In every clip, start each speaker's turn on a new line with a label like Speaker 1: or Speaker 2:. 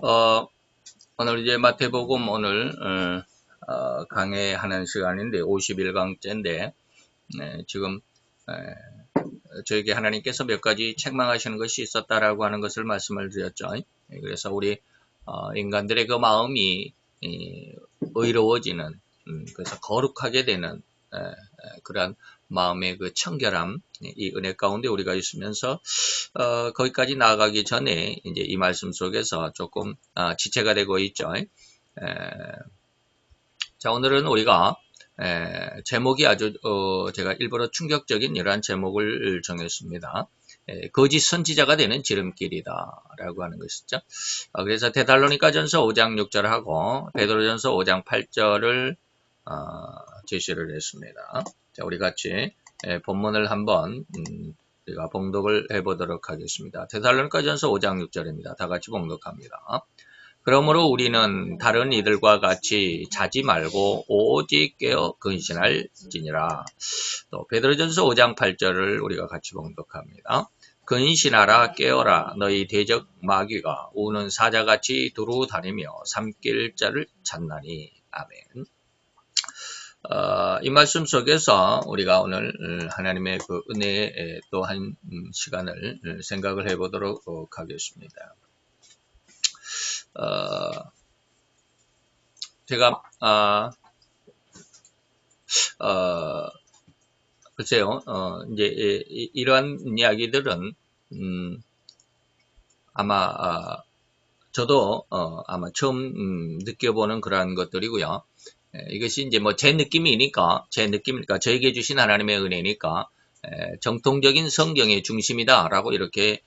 Speaker 1: 어, 오늘 이제 마태복음 오늘 강해하는 시간인데 51강째인데 지금 저에게 하나님께서 몇 가지 책망하시는 것이 있었다라고 하는 것을 말씀을 드렸죠. 그래서 우리 인간들의 그 마음이 의로워지는 그래서 거룩하게 되는 그러한 마음의 그 청결함, 이 은혜 가운데 우리가 있으면서 거기까지 나아가기 전에 이제 이 말씀 속에서 조금 지체가 되고 있죠. 자, 오늘은 우리가 제목이 아주 제가 일부러 충격적인 이러한 제목을 정했습니다. 거짓 선지자가 되는 지름길이다 라고 하는 것이죠. 그래서 데살로니가전서 5장 6절하고 베드로전서 5장 8절을 제시를 했습니다. 자, 우리 같이 본문을 한번 우리가 봉독을 해보도록 하겠습니다. 데살로니가전서 5장 6절입니다. 다 같이 봉독합니다. 그러므로 우리는 다른 이들과 같이 자지 말고 오직 깨어 근신할지니라. 또 베드로전서 5장 8절을 우리가 같이 봉독합니다. 근신하라 깨어라 너희 대적 마귀가 우는 사자같이 두루 다니며 삼킬 자를 찾나니. 아멘. 이 말씀 속에서 우리가 오늘 하나님의 그 은혜에 또 한 시간을 생각을 해보도록 하겠습니다. 제가 글쎄요, 이제 이러한 이야기들은 아마 저도 아마 처음 느껴보는 그러한 것들이고요. 이것이 이제 뭐 제 느낌이니까 저에게 주신 하나님의 은혜니까 정통적인 성경의 중심이다라고 이렇게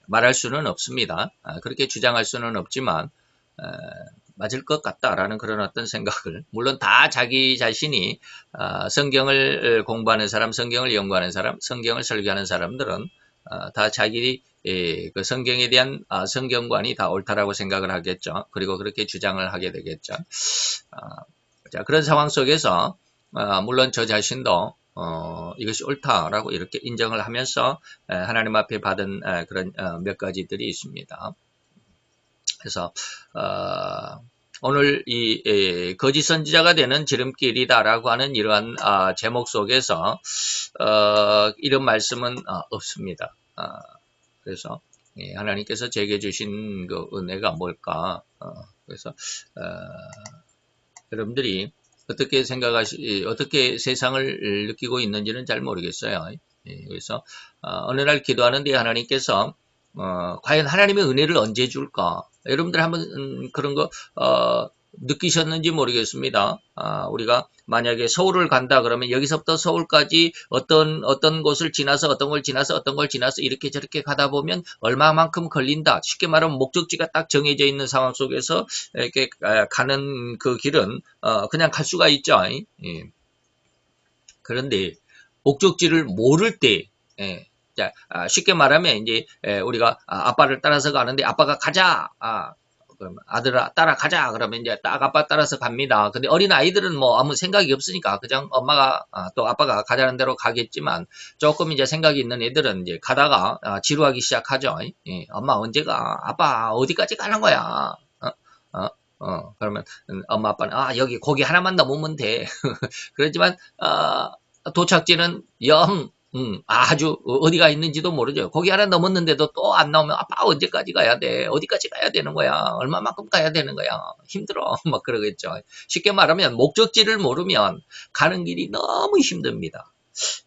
Speaker 1: 말할 수는 없습니다. 그렇게 주장할 수는 없지만 맞을 것 같다라는 그런 어떤 생각을, 물론 다 자기 자신이 성경을 공부하는 사람, 성경을 연구하는 사람, 성경을 설교하는 사람들은 다 자기 그 성경에 대한 성경관이 다 옳다라고 생각을 하겠죠. 그리고 그렇게 주장을 하게 되겠죠. 자, 그런 상황 속에서 물론 저 자신도 이것이 옳다라고 이렇게 인정을 하면서 하나님 앞에 받은 그런 몇 가지들이 있습니다. 그래서 오늘 이 거짓 선지자가 되는 지름길이다라고 하는 이러한 제목 속에서 이런 말씀은 없습니다. 그래서 하나님께서 제게 주신 그 은혜가 뭘까? 그래서 여러분들이 어떻게 어떻게 세상을 느끼고 있는지는 잘 모르겠어요. 그래서 어느 날 기도하는데 하나님께서 과연 하나님의 은혜를 언제 줄까? 여러분들 한번 그런 거 느끼셨는지 모르겠습니다. 우리가 만약에 서울을 간다 그러면 여기서부터 서울까지 어떤 곳을 지나서 어떤 걸 지나서 이렇게 저렇게 가다 보면 얼마만큼 걸린다. 쉽게 말하면 목적지가 딱 정해져 있는 상황 속에서 이렇게 가는 그 길은 그냥 갈 수가 있죠. 그런데 목적지를 모를 때 자, 쉽게 말하면 이제 우리가 아빠를 따라서 가는데 아빠가 가자. 그럼 아들아 따라가자. 그러면 이제 딱 아빠 따라서 갑니다. 근데 어린 아이들은 뭐 아무 생각이 없으니까 그냥 엄마가 또 아빠가 가자는 대로 가겠지만 조금 이제 생각이 있는 애들은 이제 가다가 지루하기 시작하죠. 엄마 언제 가? 아빠 어디까지 가는 거야? 그러면 엄마 아빠는 여기 고기 하나만 넘으면 돼. 그렇지만 도착지는 아주 어디가 있는지도 모르죠. 거기 하나 넘었는데도 또 안 나오면 아빠 언제까지 가야 돼? 어디까지 가야 되는 거야? 얼마만큼 가야 되는 거야? 힘들어. 막 그러겠죠. 쉽게 말하면 목적지를 모르면 가는 길이 너무 힘듭니다.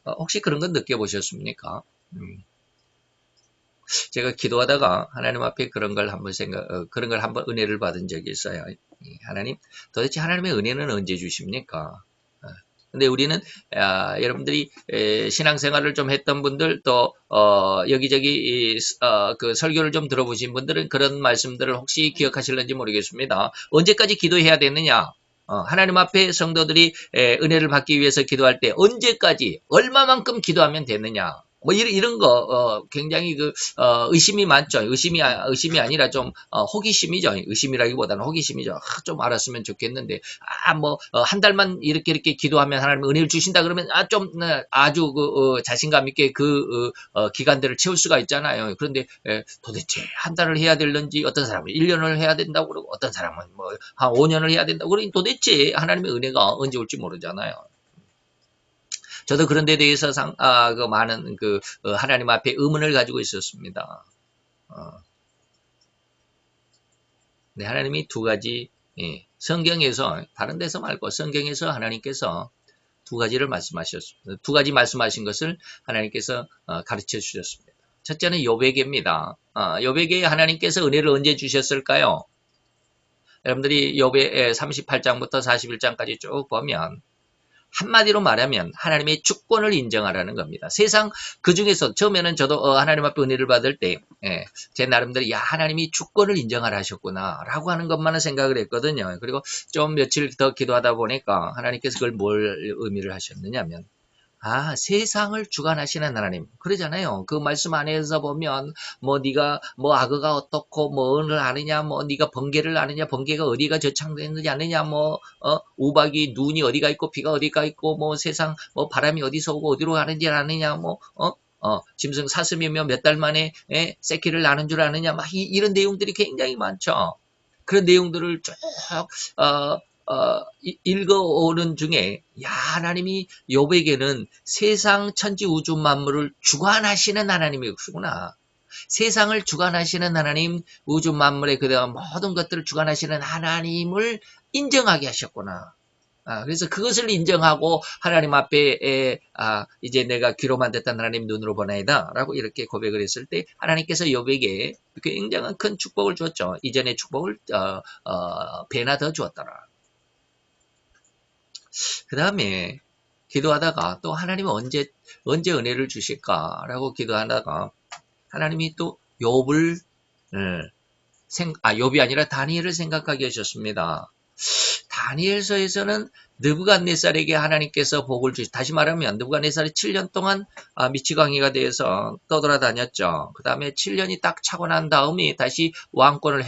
Speaker 1: 혹시 그런 건 느껴보셨습니까? 제가 기도하다가 하나님 앞에 그런 걸 한번 은혜를 받은 적이 있어요. 하나님, 도대체 하나님의 은혜는 언제 주십니까? 근데 우리는 여러분들이 신앙생활을 좀 했던 분들 또 여기저기 그 설교를 좀 들어보신 분들은 그런 말씀들을 혹시 기억하실는지 모르겠습니다. 언제까지 기도해야 되느냐? 하나님 앞에 성도들이 은혜를 받기 위해서 기도할 때 언제까지 얼마만큼 기도하면 되느냐? 뭐 이런 거 굉장히 의심이 많죠. 의심이 아니라 좀 호기심이죠. 의심이라기보다는 호기심이죠. 좀 알았으면 좋겠는데 뭐 한 달만 이렇게 기도하면 하나님 은혜를 주신다 그러면 좀 아주 자신감 있게 기간들을 채울 수가 있잖아요. 그런데 도대체 한 달을 해야 될는지, 어떤 사람은 1년을 해야 된다고 그러고 어떤 사람은 뭐 한 5년을 해야 된다고 그러니 도대체 하나님의 은혜가 언제 올지 모르잖아요. 저도 그런 데 대해서 많은 하나님 앞에 의문을 가지고 있었습니다. 네, 하나님이 두 가지, 성경에서, 다른 데서 말고 성경에서 하나님께서 두 가지를 말씀하셨습니다. 두 가지 말씀하신 것을 하나님께서 가르쳐 주셨습니다. 첫째는 욥에게입니다. 욥에게 하나님께서 은혜를 언제 주셨을까요? 여러분들이 욥의 38장부터 41장까지 쭉 보면 한마디로 말하면 하나님의 주권을 인정하라는 겁니다. 세상 그 중에서 처음에는 저도 하나님 앞에 은혜를 받을 때 제 나름대로 야 하나님이 주권을 인정하라 하셨구나 라고 하는 것만은 생각을 했거든요. 그리고 좀 며칠 더 기도하다 보니까 하나님께서 그걸 뭘 의미를 하셨느냐면 세상을 주관하시는 하나님. 그러잖아요. 그 말씀 안에서 보면, 네가, 악어가 어떻고, 뭐를 아느냐, 네가 번개를 아느냐, 번개가 어디가 저창되는지 아느냐, 우박이, 눈이 어디가 있고, 비가 어디가 있고, 세상, 바람이 어디서 오고, 어디로 가는지 아느냐, 짐승 사슴이며 몇 달 만에, 새끼를 낳는 줄 아느냐, 이런 내용들이 굉장히 많죠. 그런 내용들을 쭉, 읽어오는 중에 하나님이 욥에게는 세상 천지 우주 만물을 주관하시는 하나님이시구나. 세상을 주관하시는 하나님, 우주 만물의 그대와 모든 것들을 주관하시는 하나님을 인정하게 하셨구나. 그래서 그것을 인정하고 하나님 앞에 이제 내가 귀로만 듣던 하나님 눈으로 보나이다 라고 이렇게 고백을 했을 때 하나님께서 욥에게 굉장한 큰 축복을 주었죠. 이전의 축복을 배나 더 주었더라. 그 다음에 기도하다가 또 하나님은 언제 은혜를 주실까라고 기도하다가 하나님이 또 욥을 욥이 아니라 다니엘을 생각하게 하셨습니다. 다니엘서에서는 느부갓네살에게 하나님께서 복을 다시 말하면 느부갓네살이 7년 동안 미치광이가 되어서 떠돌아다녔죠. 그 다음에 7년이 딱 차고 난 다음에 다시 왕권을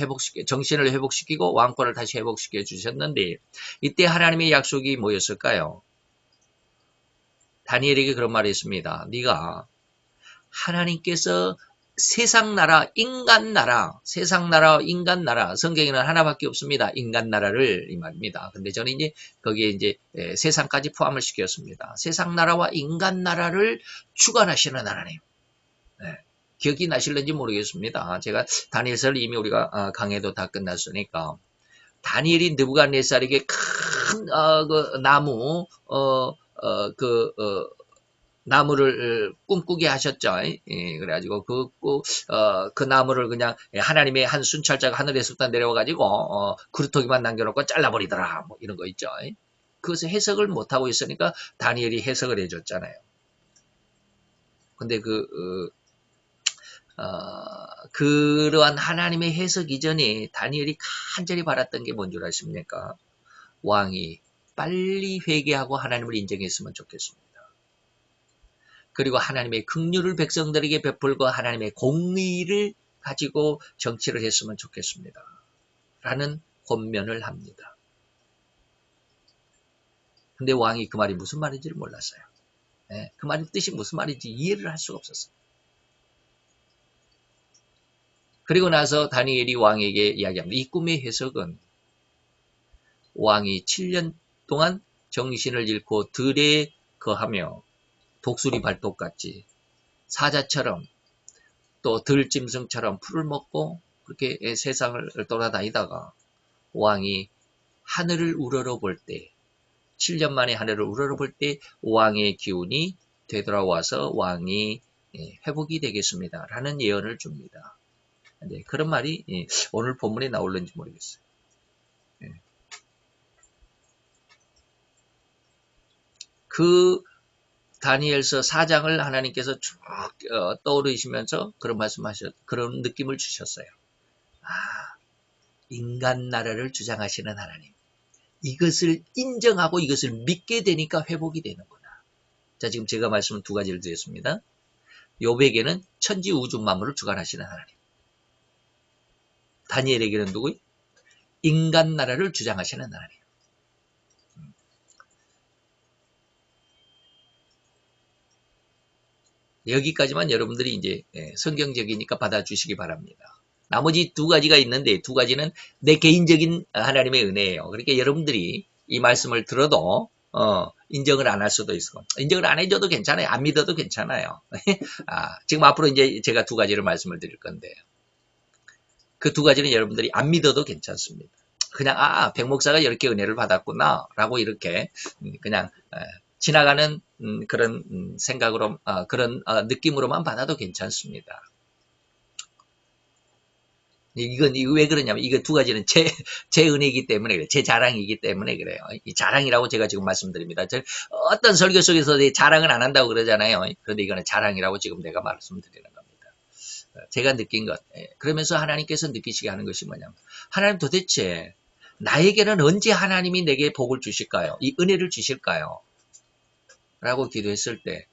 Speaker 1: 정신을 회복시키고 왕권을 다시 회복시켜 주셨는데 이때 하나님의 약속이 뭐였을까요? 다니엘에게 그런 말을 했습니다. 네가 하나님께서 세상 나라, 인간 나라, 세상 나라, 인간 나라, 성경에는 하나밖에 없습니다. 인간 나라를 이 말입니다. 근데 저는 이제 거기에 이제 세상까지 포함을 시켰습니다. 세상 나라와 인간 나라를 주관하시는 하나님. 기억이 나실는지 모르겠습니다. 제가 다니엘서를 이미 우리가 강해도 다 끝났으니까 다니엘이 느부갓네살에게 큰 나무 나무를 꿈꾸게 하셨죠. 그래가지고 그 나무를 그냥 하나님의 한 순찰자가 하늘에서부터 내려와가지고 그루터기만 남겨놓고 잘라버리더라. 이런 거 있죠. 그것을 해석을 못하고 있으니까 다니엘이 해석을 해줬잖아요. 근데 그러한 하나님의 해석 이전에 다니엘이 간절히 바랐던 게 뭔 줄 아십니까? 왕이 빨리 회개하고 하나님을 인정했으면 좋겠습니다. 그리고 하나님의 긍휼을 백성들에게 베풀고 하나님의 공의를 가지고 정치를 했으면 좋겠습니다. 라는 권면을 합니다. 근데 왕이 그 말이 무슨 말인지를 몰랐어요. 그 말의 뜻이 무슨 말인지 이해를 할 수가 없었어요. 그리고 나서 다니엘이 왕에게 이야기합니다. 이 꿈의 해석은 왕이 7년 동안 정신을 잃고 들에 거하며 독수리 발톱같이 사자처럼 또 들짐승처럼 풀을 먹고 그렇게 세상을 돌아다니다가 왕이 하늘을 우러러볼 때 7년 만에 하늘을 우러러볼 때 왕의 기운이 되돌아와서 왕이 회복이 되겠습니다. 라는 예언을 줍니다. 네, 그런 말이 오늘 본문에 나올는지 모르겠어요. 그 다니엘서 4장을 하나님께서 쭉 떠오르시면서 그런 느낌을 주셨어요. 인간 나라를 주장하시는 하나님. 이것을 인정하고 이것을 믿게 되니까 회복이 되는구나. 자, 지금 제가 말씀은 두 가지를 드렸습니다. 욥에게는 천지 우주 만물을 주관하시는 하나님. 다니엘에게는 누구? 인간 나라를 주장하시는 하나님. 여기까지만 여러분들이 이제 성경적이니까 받아주시기 바랍니다. 나머지 두 가지가 있는데 두 가지는 내 개인적인 하나님의 은혜예요. 그러니까 여러분들이 이 말씀을 들어도 인정을 안 할 수도 있고 인정을 안 해줘도 괜찮아요. 안 믿어도 괜찮아요. 지금 앞으로 이제 제가 두 가지를 말씀을 드릴 건데요. 그 두 가지는 여러분들이 안 믿어도 괜찮습니다. 그냥 백 목사가 이렇게 은혜를 받았구나 라고 이렇게 그냥 지나가는 그런 생각으로 그런 느낌으로만 받아도 괜찮습니다. 이건 왜 그러냐면 이거 두 가지는 제 은혜이기 때문에 그래요. 제 자랑이기 때문에 그래요. 이 자랑이라고 제가 지금 말씀드립니다. 어떤 설교 속에서 자랑은 안 한다고 그러잖아요. 그런데 이거는 자랑이라고 지금 내가 말씀드리는 겁니다. 제가 느낀 것. 그러면서 하나님께서 느끼시게 하는 것이 뭐냐면 하나님 도대체 나에게는 언제 하나님이 내게 복을 주실까요? 이 은혜를 주실까요? 라고 기도했을 때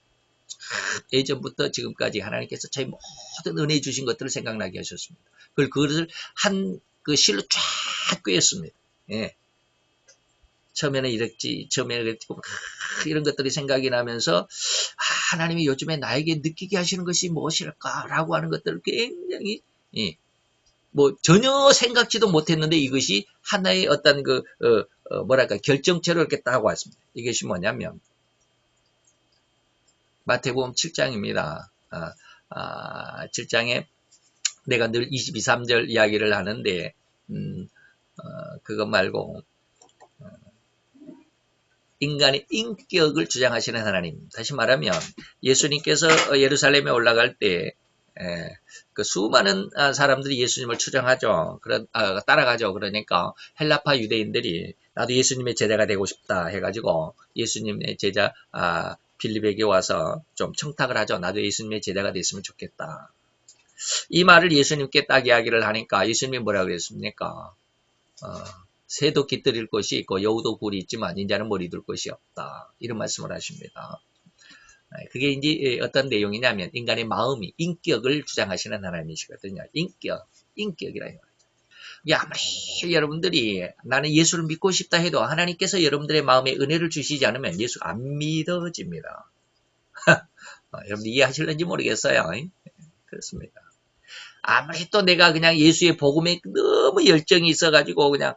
Speaker 1: 예전부터 지금까지 하나님께서 저희 모든 은혜 주신 것들을 생각나게 하셨습니다. 그것을 한 그 실로 쫙 꿰었습니다. 예. 처음에는 이랬지, 처음에는 그랬지, 이런 것들이 생각이 나면서 하나님이 요즘에 나에게 느끼게 하시는 것이 무엇일까라고 하는 것들을 굉장히 뭐 전혀 생각지도 못했는데 이것이 하나의 어떤 뭐랄까 결정체로 이렇게 딱 왔습니다. 이것이 뭐냐면 마태복음 7장입니다. 7장에 내가 늘 22, 3절 이야기를 하는데 그것 말고 인간의 인격을 주장하시는 하나님. 다시 말하면 예수님께서 예루살렘에 올라갈 때 그 수많은 사람들이 예수님을 추정하죠. 따라가죠. 그러니까 헬라파 유대인들이 나도 예수님의 제자가 되고 싶다 해가지고 예수님의 제자 빌립에게 와서 좀 청탁을 하죠. 나도 예수님의 제자가 됐으면 좋겠다. 이 말을 예수님께 딱 이야기를 하니까 예수님이 뭐라고 그랬습니까? 새도 깃들일 것이 있고 여우도 굴이 있지만 인자는 머리 둘 것이 없다. 이런 말씀을 하십니다. 그게 이제 어떤 내용이냐면 인간의 마음이 인격을 주장하시는 하나님이시거든요. 인격이라 해요. 아무리 여러분들이 나는 예수를 믿고 싶다 해도 하나님께서 여러분들의 마음에 은혜를 주시지 않으면 예수 안 믿어집니다. 여러분들 이해하실는지 모르겠어요. 그렇습니다. 아무리 또 내가 그냥 예수의 복음에 너무 열정이 있어가지고 그냥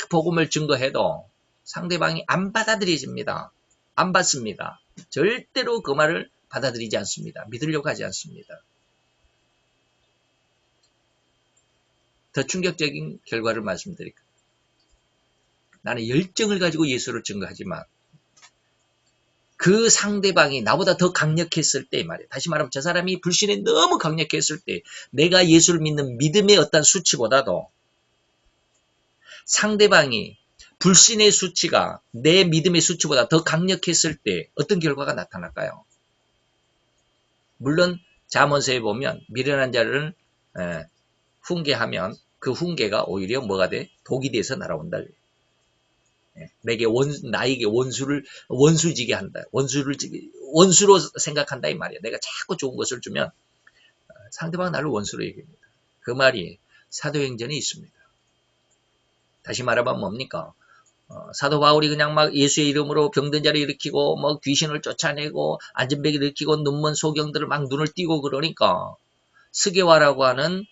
Speaker 1: 복음을 증거해도 상대방이 안 받아들여집니다. 안 받습니다. 절대로 그 말을 받아들이지 않습니다. 믿으려고 하지 않습니다. 더 충격적인 결과를 말씀드릴게요. 나는 열정을 가지고 예수를 증거하지만 그 상대방이 나보다 더 강력했을 때 말이에요. 다시 말하면 저 사람이 불신에 너무 강력했을 때 내가 예수를 믿는 믿음의 어떤 수치보다도 상대방이 불신의 수치가 내 믿음의 수치보다 더 강력했을 때 어떤 결과가 나타날까요? 물론 잠언서에 보면 미련한 자를 훈계하면 그 훈계가 오히려 뭐가 돼? 독이 돼서 날아온다. 나에게 원수지게 한다. 원수로 생각한다 이 말이야. 내가 자꾸 좋은 것을 주면 상대방 나를 원수로 얘기합니다. 그 말이 사도행전에 있습니다. 다시 말하면 뭡니까? 사도 바울이 그냥 막 예수의 이름으로 병든 자를 일으키고 뭐 귀신을 쫓아내고 안전벨기를 일으키고 눈먼 소경들을 막 눈을 띄고 그러니까 스게와라고 하는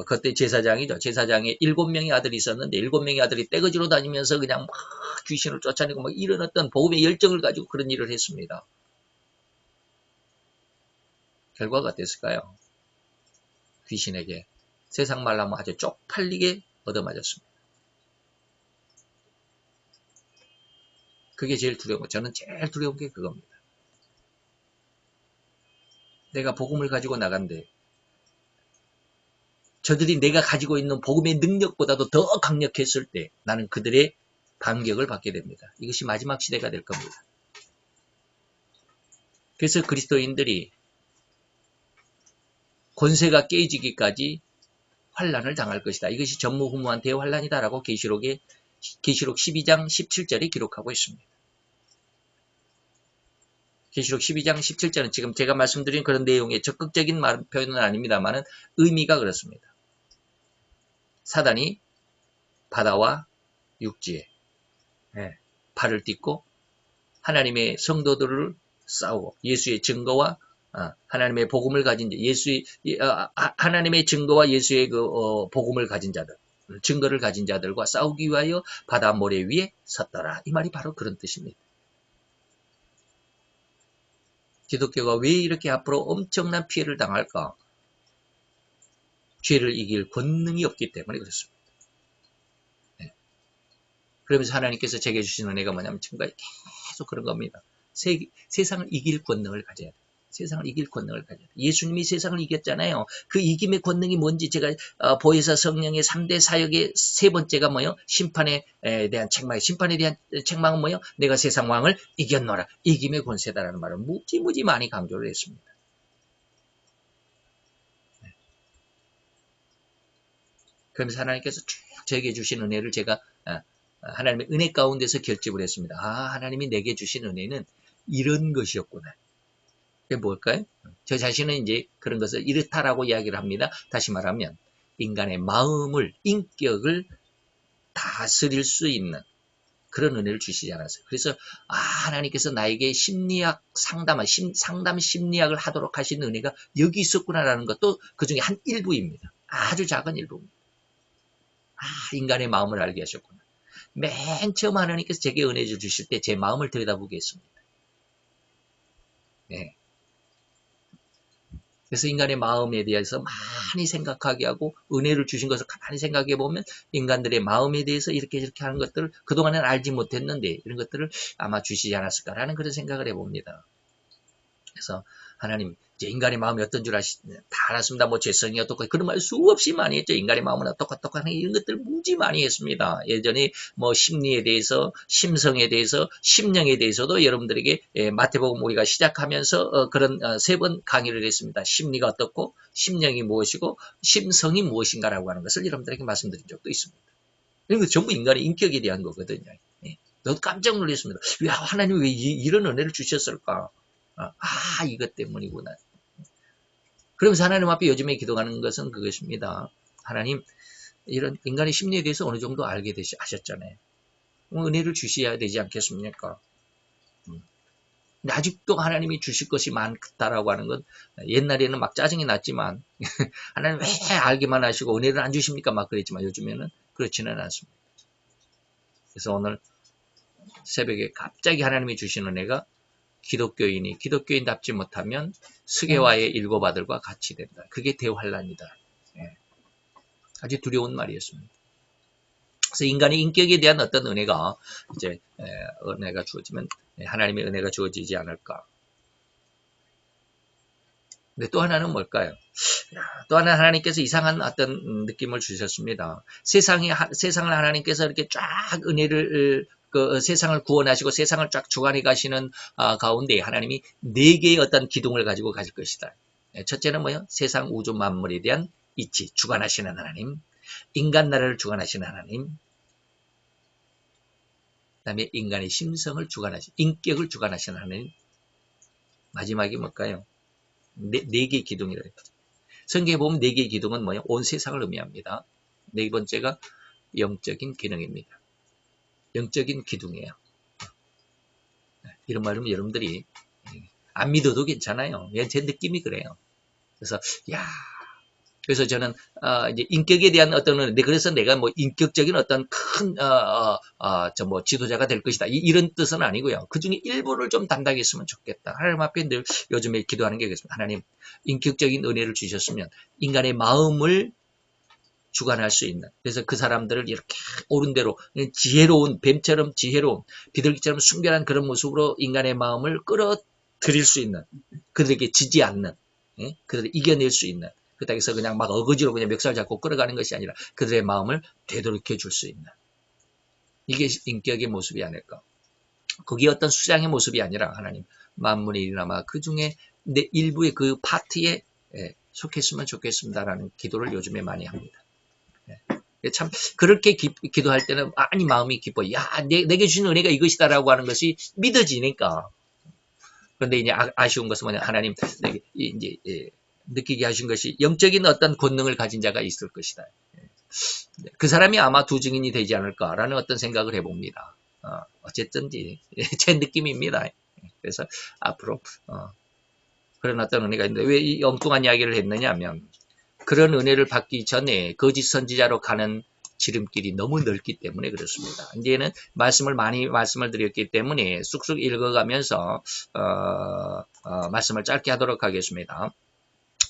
Speaker 1: 그때 제사장이죠. 제사장에 7명의 아들이 있었는데 7명의 아들이 떼거지로 다니면서 그냥 막 귀신을 쫓아내고 막 이런 어떤 복음의 열정을 가지고 그런 일을 했습니다. 결과가 어땠을까요? 귀신에게 세상 말로 하면 아주 쪽팔리게 얻어맞았습니다. 그게 제일 두려운 거. 저는 제일 두려운 게 그겁니다. 내가 복음을 가지고 나간데 저들이 내가 가지고 있는 복음의 능력보다도 더 강력했을 때 나는 그들의 반격을 받게 됩니다. 이것이 마지막 시대가 될 겁니다. 그래서 그리스도인들이 권세가 깨지기까지 환난을 당할 것이다. 이것이 전무후무한 대환난이다라고 계시록 12장 17절에 기록하고 있습니다. 계시록 12장 17절은 지금 제가 말씀드린 그런 내용의 적극적인 표현은 아닙니다만은 의미가 그렇습니다. 사단이 바다와 육지에 발을 딛고 하나님의 성도들을 싸우고 예수의 증거와 하나님의 복음을 가진 하나님의 증거와 예수의 복음을 가진 자들, 증거를 가진 자들과 싸우기 위하여 바다 모래 위에 섰더라. 이 말이 바로 그런 뜻입니다. 기독교가 왜 이렇게 앞으로 엄청난 피해를 당할까? 죄를 이길 권능이 없기 때문에 그렇습니다. 그러면서 하나님께서 제게 주신 은혜가 뭐냐면 지금까지 계속 그런 겁니다. 세상을 이길 권능을 가져야 돼. 세상을 이길 권능을 가져야 돼. 예수님이 세상을 이겼잖아요. 그 이김의 권능이 뭔지 제가 보혜사 성령의 3대 사역의 세 번째가 뭐요? 심판에 대한 책망. 심판에 대한 책망은 뭐요? 내가 세상 왕을 이겼노라. 이김의 권세다라는 말을 무지무지 많이 강조를 했습니다. 그러면서 하나님께서 쭉 저에게 주신 은혜를 제가 하나님의 은혜 가운데서 결집을 했습니다. 하나님이 내게 주신 은혜는 이런 것이었구나. 그게 뭘까요? 저 자신은 이제 그런 것을 이렇다라고 이야기를 합니다. 다시 말하면 인간의 마음을, 인격을 다스릴 수 있는 그런 은혜를 주시지 않았어요. 그래서 하나님께서 나에게 심리학 상담 심리학을 하도록 하신 은혜가 여기 있었구나라는 것도 그 중에 한 일부입니다. 아주 작은 일부입니다. 인간의 마음을 알게 하셨구나. 맨 처음 하나님께서 제게 은혜를 주실 때 제 마음을 들여다보게 했습니다. 네. 그래서 인간의 마음에 대해서 많이 생각하게 하고 은혜를 주신 것을 가만히 생각해 보면 인간들의 마음에 대해서 이렇게 하는 것들을 그동안은 알지 못했는데 이런 것들을 아마 주시지 않았을까라는 그런 생각을 해봅니다. 그래서 하나님, 이제 인간의 마음이 어떤 줄 다 알았습니다. 뭐 죄성이 어떻고 그런 말 수없이 많이 했죠. 인간의 마음은 어떡하는 이런 것들 무지 많이 했습니다. 예전에 뭐 심리에 대해서, 심성에 대해서, 심령에 대해서도 여러분들에게 마태복음 우리가 시작하면서 그런 3번 강의를 했습니다. 심리가 어떻고, 심령이 무엇이고, 심성이 무엇인가라고 하는 것을 여러분들에게 말씀드린 적도 있습니다. 이런 거 전부 인간의 인격에 대한 거거든요. 저도 깜짝 놀랐습니다. 야, 하나님 왜 이런 은혜를 주셨을까? 이것 때문이구나. 그러면서 하나님 앞에 요즘에 기도하는 것은 그것입니다. 하나님, 이런 인간의 심리에 대해서 어느 정도 알게 하셨잖아요. 은혜를 주셔야 되지 않겠습니까? 근데 아직도 하나님이 주실 것이 많다라고 하는 건 옛날에는 막 짜증이 났지만 하나님 왜 알기만 하시고 은혜를 안 주십니까? 막 그랬지만 요즘에는 그렇지는 않습니다. 그래서 오늘 새벽에 갑자기 하나님이 주신 은혜가 기독교인이 기독교인답지 못하면 스게와의 7 아들과 같이 된다. 그게 대환란이다. 아주 두려운 말이었습니다. 그래서 인간의 인격에 대한 어떤 은혜가 이제 은혜가 주어지면 하나님의 은혜가 주어지지 않을까. 근데 또 하나는 뭘까요? 또 하나 하나님께서 이상한 어떤 느낌을 주셨습니다. 세상을 하나님께서 이렇게 쫙 은혜를 세상을 구원하시고 세상을 쫙 주관해 가시는 가운데 하나님이 4개의 어떤 기둥을 가지고 가실 것이다. 첫째는 뭐요? 세상 우주 만물에 대한 이치, 주관하시는 하나님. 인간 나라를 주관하시는 하나님. 그 다음에 인간의 심성을 인격을 주관하시는 하나님. 마지막이 뭘까요? 4개의 기둥이라 했죠. 성경에 보면 4개의 기둥은 뭐예요? 온 세상을 의미합니다. 4번째가 영적인 기능입니다. 영적인 기둥이에요. 이런 말은 여러분들이 안 믿어도 괜찮아요. 제 느낌이 그래요. 그래서 저는 이제 인격에 대한 어떤 은혜, 그래서 내가 뭐 인격적인 어떤 큰 지도자가 될 것이다 이런 뜻은 아니고요. 그 중에 일부를 좀 담당했으면 좋겠다. 하나님 앞에 늘 요즘에 기도하는 게 그렇습니다. 하나님, 인격적인 은혜를 주셨으면 인간의 마음을 주관할 수 있는, 그래서 그 사람들을 이렇게 옳은 대로 지혜로운, 뱀처럼 지혜로운, 비둘기처럼 순결한 그런 모습으로 인간의 마음을 끌어들일 수 있는, 그들에게 지지 않는, 그들을 이겨낼 수 있는, 그 땅에서 그냥 막 어거지로 그냥 멱살 잡고 끌어가는 것이 아니라 그들의 마음을 되돌이켜 줄 수 있는, 이게 인격의 모습이 아닐까. 그게 어떤 수장의 모습이 아니라 하나님, 만물의 일이나마 그 중에 내 일부의 그 파트에 속했으면 좋겠습니다라는 기도를 요즘에 많이 합니다. 참 그렇게 기도할 때는 마음이 기뻐요. 야, 내게 주신 은혜가 이것이다라고 하는 것이 믿어지니까. 그런데 이제 아쉬운 것은 뭐냐, 하나님 이제 느끼게 하신 것이 영적인 어떤 권능을 가진 자가 있을 것이다. 그 사람이 아마 두 증인이 되지 않을까라는 어떤 생각을 해봅니다. 어쨌든지 제 느낌입니다. 그래서 앞으로 그런 어떤 은혜가 있는데 왜 이 엉뚱한 이야기를 했느냐 하면 그런 은혜를 받기 전에 거짓 선지자로 가는 지름길이 너무 넓기 때문에 그렇습니다. 이제는 많이 말씀을 드렸기 때문에 쑥쑥 읽어가면서 말씀을 짧게 하도록 하겠습니다.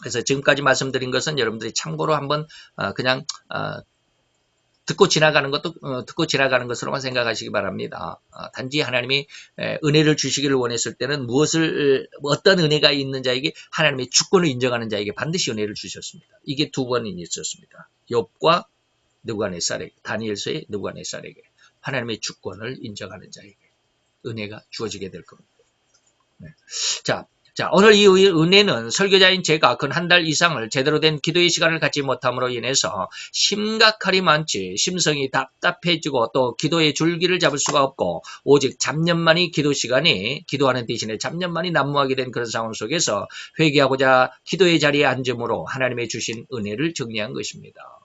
Speaker 1: 그래서 지금까지 말씀드린 것은 여러분들이 참고로 한번 그냥 듣고 지나가는 것으로만 생각하시기 바랍니다. 단지 하나님이 은혜를 주시기를 원했을 때는 어떤 은혜가 있는 자에게 하나님의 주권을 인정하는 자에게 반드시 은혜를 주셨습니다. 이게 두 번이 있었습니다. 욥과 느부갓네살에게, 다니엘서의 느부갓네살에게 하나님의 주권을 인정하는 자에게 은혜가 주어지게 될 겁니다. 네. 자, 오늘 이 은혜는 설교자인 제가 근 한 달 이상을 제대로 된 기도의 시간을 갖지 못함으로 인해서 심각하리만치 심성이 답답해지고 또 기도의 줄기를 잡을 수가 없고 오직 잡념만이 기도하는 대신에 잡념만이 난무하게 된 그런 상황 속에서 회개하고자 기도의 자리에 앉음으로 하나님의 주신 은혜를 정리한 것입니다.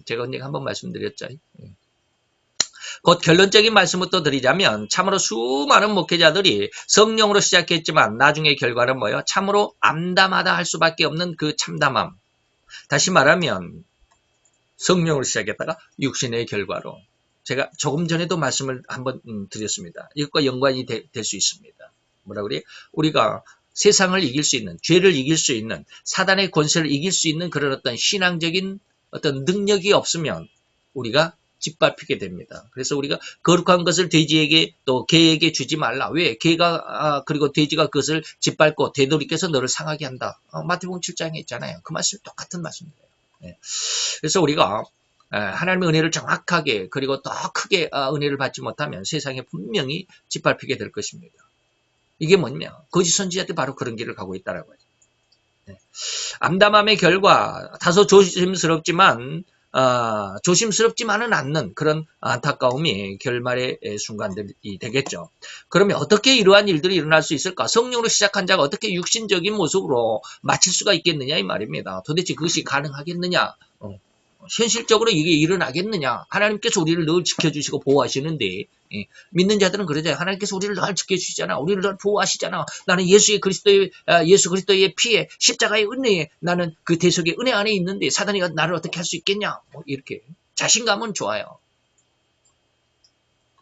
Speaker 1: 제가 언제 한번 말씀드렸죠. 곧 결론적인 말씀부터 드리자면 참으로 수많은 목회자들이 성령으로 시작했지만 나중에 결과는 뭐예요? 참으로 암담하다 할 수밖에 없는 그 참담함. 다시 말하면 성령으로 시작했다가 육신의 결과로. 제가 조금 전에도 말씀을 한번 드렸습니다. 이것과 연관이 될 수 있습니다. 뭐라 그래요? 우리가 세상을 이길 수 있는, 죄를 이길 수 있는, 사단의 권세를 이길 수 있는 그런 어떤 신앙적인 어떤 능력이 없으면 우리가 짓밟히게 됩니다. 그래서 우리가 거룩한 것을 돼지에게 또 개에게 주지 말라. 왜? 개가 그리고 돼지가 그것을 짓밟고 되돌이켜서 너를 상하게 한다. 마태복음 7장에 있잖아요. 그 말씀 똑같은 말씀이에요. 네. 그래서 우리가 하나님의 은혜를 정확하게 그리고 더 크게 은혜를 받지 못하면 세상에 분명히 짓밟히게 될 것입니다. 이게 뭐냐? 거짓 선지자들이 바로 그런 길을 가고 있다라고 하죠. 네. 암담함의 결과 다소 조심스럽지만은 않는 그런 안타까움이 결말의 순간들이 되겠죠. 그러면 어떻게 이러한 일들이 일어날 수 있을까? 성령으로 시작한 자가 어떻게 육신적인 모습으로 마칠 수가 있겠느냐 이 말입니다. 도대체 그것이 가능하겠느냐? 현실적으로 이게 일어나겠느냐? 하나님께서 우리를 늘 지켜주시고 보호하시는데 믿는 자들은 그러잖아요. 하나님께서 우리를 늘 지켜주시잖아. 우리를 늘 보호하시잖아. 나는 예수 그리스도의 피에 십자가의 은혜에 나는 그 대속의 은혜 안에 있는데 사단이 나를 어떻게 할 수 있겠냐? 이렇게 자신감은 좋아요.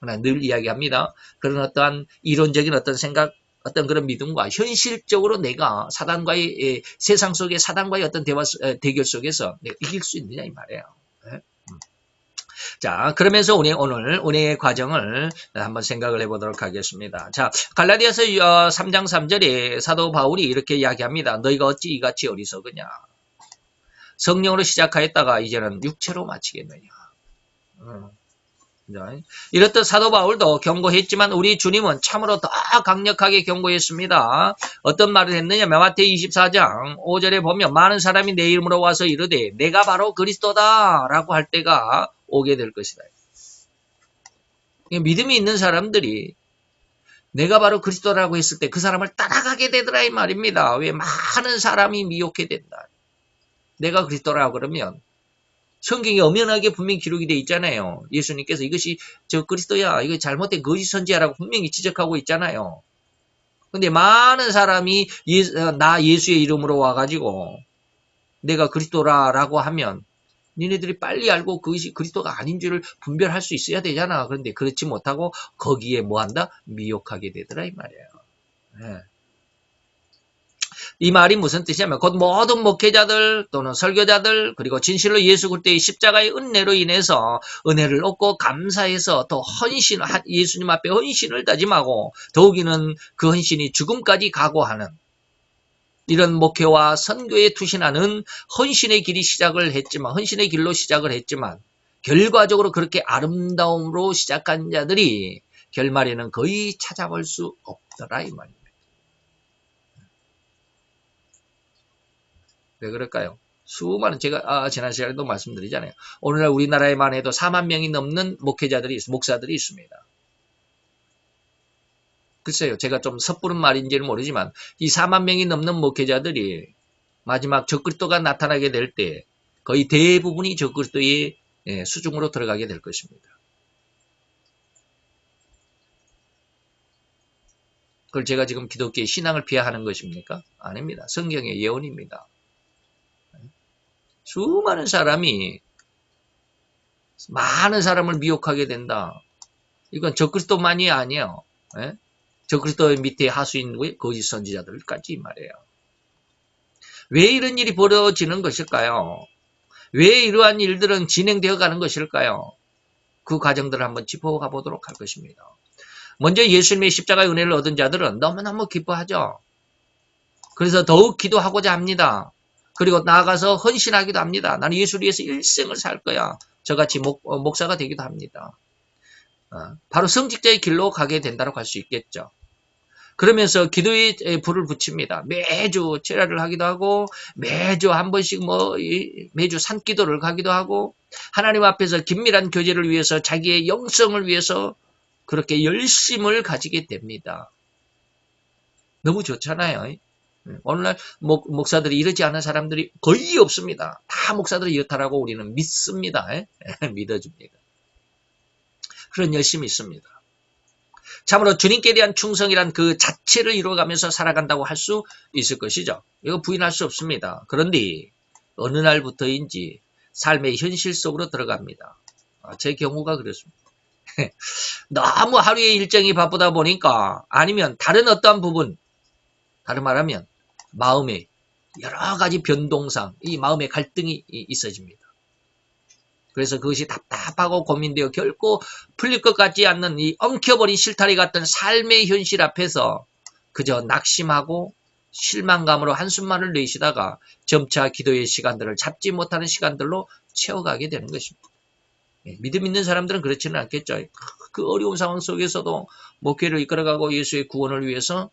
Speaker 1: 그러나 늘 이야기합니다. 그런 어떠한 이론적인 어떤 생각, 어떤 그런 믿음과 현실적으로 내가 세상 속의 사단과의 어떤 대결 속에서 내가 이길 수 있느냐 이 말이에요. 네? 자, 그러면서 오늘 은혜의 과정을 한번 생각을 해보도록 하겠습니다. 자, 갈라디아서 3장 3절에 사도 바울이 이렇게 이야기합니다. 너희가 어찌 이같이 어리석으냐? 성령으로 시작하였다가 이제는 육체로 마치겠느냐? 이렇듯 사도 바울도 경고했지만 우리 주님은 참으로 더 강력하게 경고했습니다. 어떤 말을 했느냐? 마태복음 24장 5절에 보면 많은 사람이 내 이름으로 와서 이르되 내가 바로 그리스도다 라고 할 때가 오게 될 것이다. 믿음이 있는 사람들이 내가 바로 그리스도라고 했을 때 그 사람을 따라가게 되더라 이 말입니다. 왜? 많은 사람이 미혹해 된다. 내가 그리스도라고 그러면 성경에 엄연하게 분명히 기록이 되어 있잖아요. 예수님께서 이것이 저 그리스도야, 이거 잘못된 거짓 선지자라고 분명히 지적하고 있잖아요. 근데 많은 사람이 나 예수의 이름으로 와가지고 내가 그리스도라고 하면 니네들이 빨리 알고 그것이 그리스도가 아닌 줄을 분별할 수 있어야 되잖아. 그런데 그렇지 못하고 거기에 뭐한다? 미혹하게 되더라 이 말이에요. 네. 이 말이 무슨 뜻이냐면 곧 모든 목회자들 또는 설교자들 그리고 진실로 예수 그리스도의 십자가의 은혜로 인해서 은혜를 얻고 감사해서 또 예수님 앞에 헌신을 다짐하고 더욱이는 그 헌신이 죽음까지 각오하는 이런 목회와 선교에 투신하는 헌신의 길로 시작을 했지만 결과적으로 그렇게 아름다움으로 시작한 자들이 결말에는 거의 찾아볼 수 없더라 이 말입니다. 왜 그럴까요? 수많은 제가 지난 시간에도 말씀드리잖아요. 오늘날 우리나라에만 해도 4만 명이 넘는 목사들이 있습니다. 글쎄요, 제가 좀 섣부른 말인지는 모르지만 이 4만 명이 넘는 목회자들이 마지막 적그리스도가 나타나게 될 때 거의 대부분이 적그리스도의 수중으로 들어가게 될 것입니다. 그걸 제가 지금 기독교의 신앙을 비하하는 것입니까? 아닙니다. 성경의 예언입니다. 수많은 사람이 많은 사람을 미혹하게 된다. 이건 적그리스도만이 아니에요. 적그리스도의 밑에 하수인 거짓 선지자들까지 말이에요. 왜 이런 일이 벌어지는 것일까요? 왜 이러한 일들은 진행되어 가는 것일까요? 그 과정들을 한번 짚어가 보도록 할 것입니다. 먼저 예수님의 십자가의 은혜를 얻은 자들은 너무너무 기뻐하죠. 그래서 더욱 기도하고자 합니다. 그리고 나아가서 헌신하기도 합니다. 나는 예수를 위해서 일생을 살 거야. 저같이 목사가 되기도 합니다. 바로 성직자의 길로 가게 된다고 할 수 있겠죠. 그러면서 기도에 불을 붙입니다. 매주 철야를 하기도 하고 매주 한 번씩 매주 산기도를 가기도 하고 하나님 앞에서 긴밀한 교제를 위해서 자기의 영성을 위해서 그렇게 열심을 가지게 됩니다. 너무 좋잖아요. 오늘날 목사들이 이러지 않은 사람들이 거의 없습니다. 다 목사들이 이렇다라고 우리는 믿습니다. 믿어줍니다. 그런 열심이 있습니다. 참으로 주님께 대한 충성이란 그 자체를 이루어가면서 살아간다고 할 수 있을 것이죠. 이거 부인할 수 없습니다. 그런데 어느 날부터인지 삶의 현실 속으로 들어갑니다. 제 경우가 그렇습니다. 너무 하루의 일정이 바쁘다 보니까 아니면 다른 어떠한 부분, 다른 말하면 마음에 여러 가지 변동상 이 마음의 갈등이 있어집니다. 그래서 그것이 답답하고 고민되어 결코 풀릴 것 같지 않는 이 엉켜버린 실타리 같은 삶의 현실 앞에서 그저 낙심하고 실망감으로 한숨만을 내쉬다가 점차 기도의 시간들을 잡지 못하는 시간들로 채워가게 되는 것입니다. 믿음 있는 사람들은 그렇지는 않겠죠. 그 어려운 상황 속에서도 목회를 이끌어가고 예수의 구원을 위해서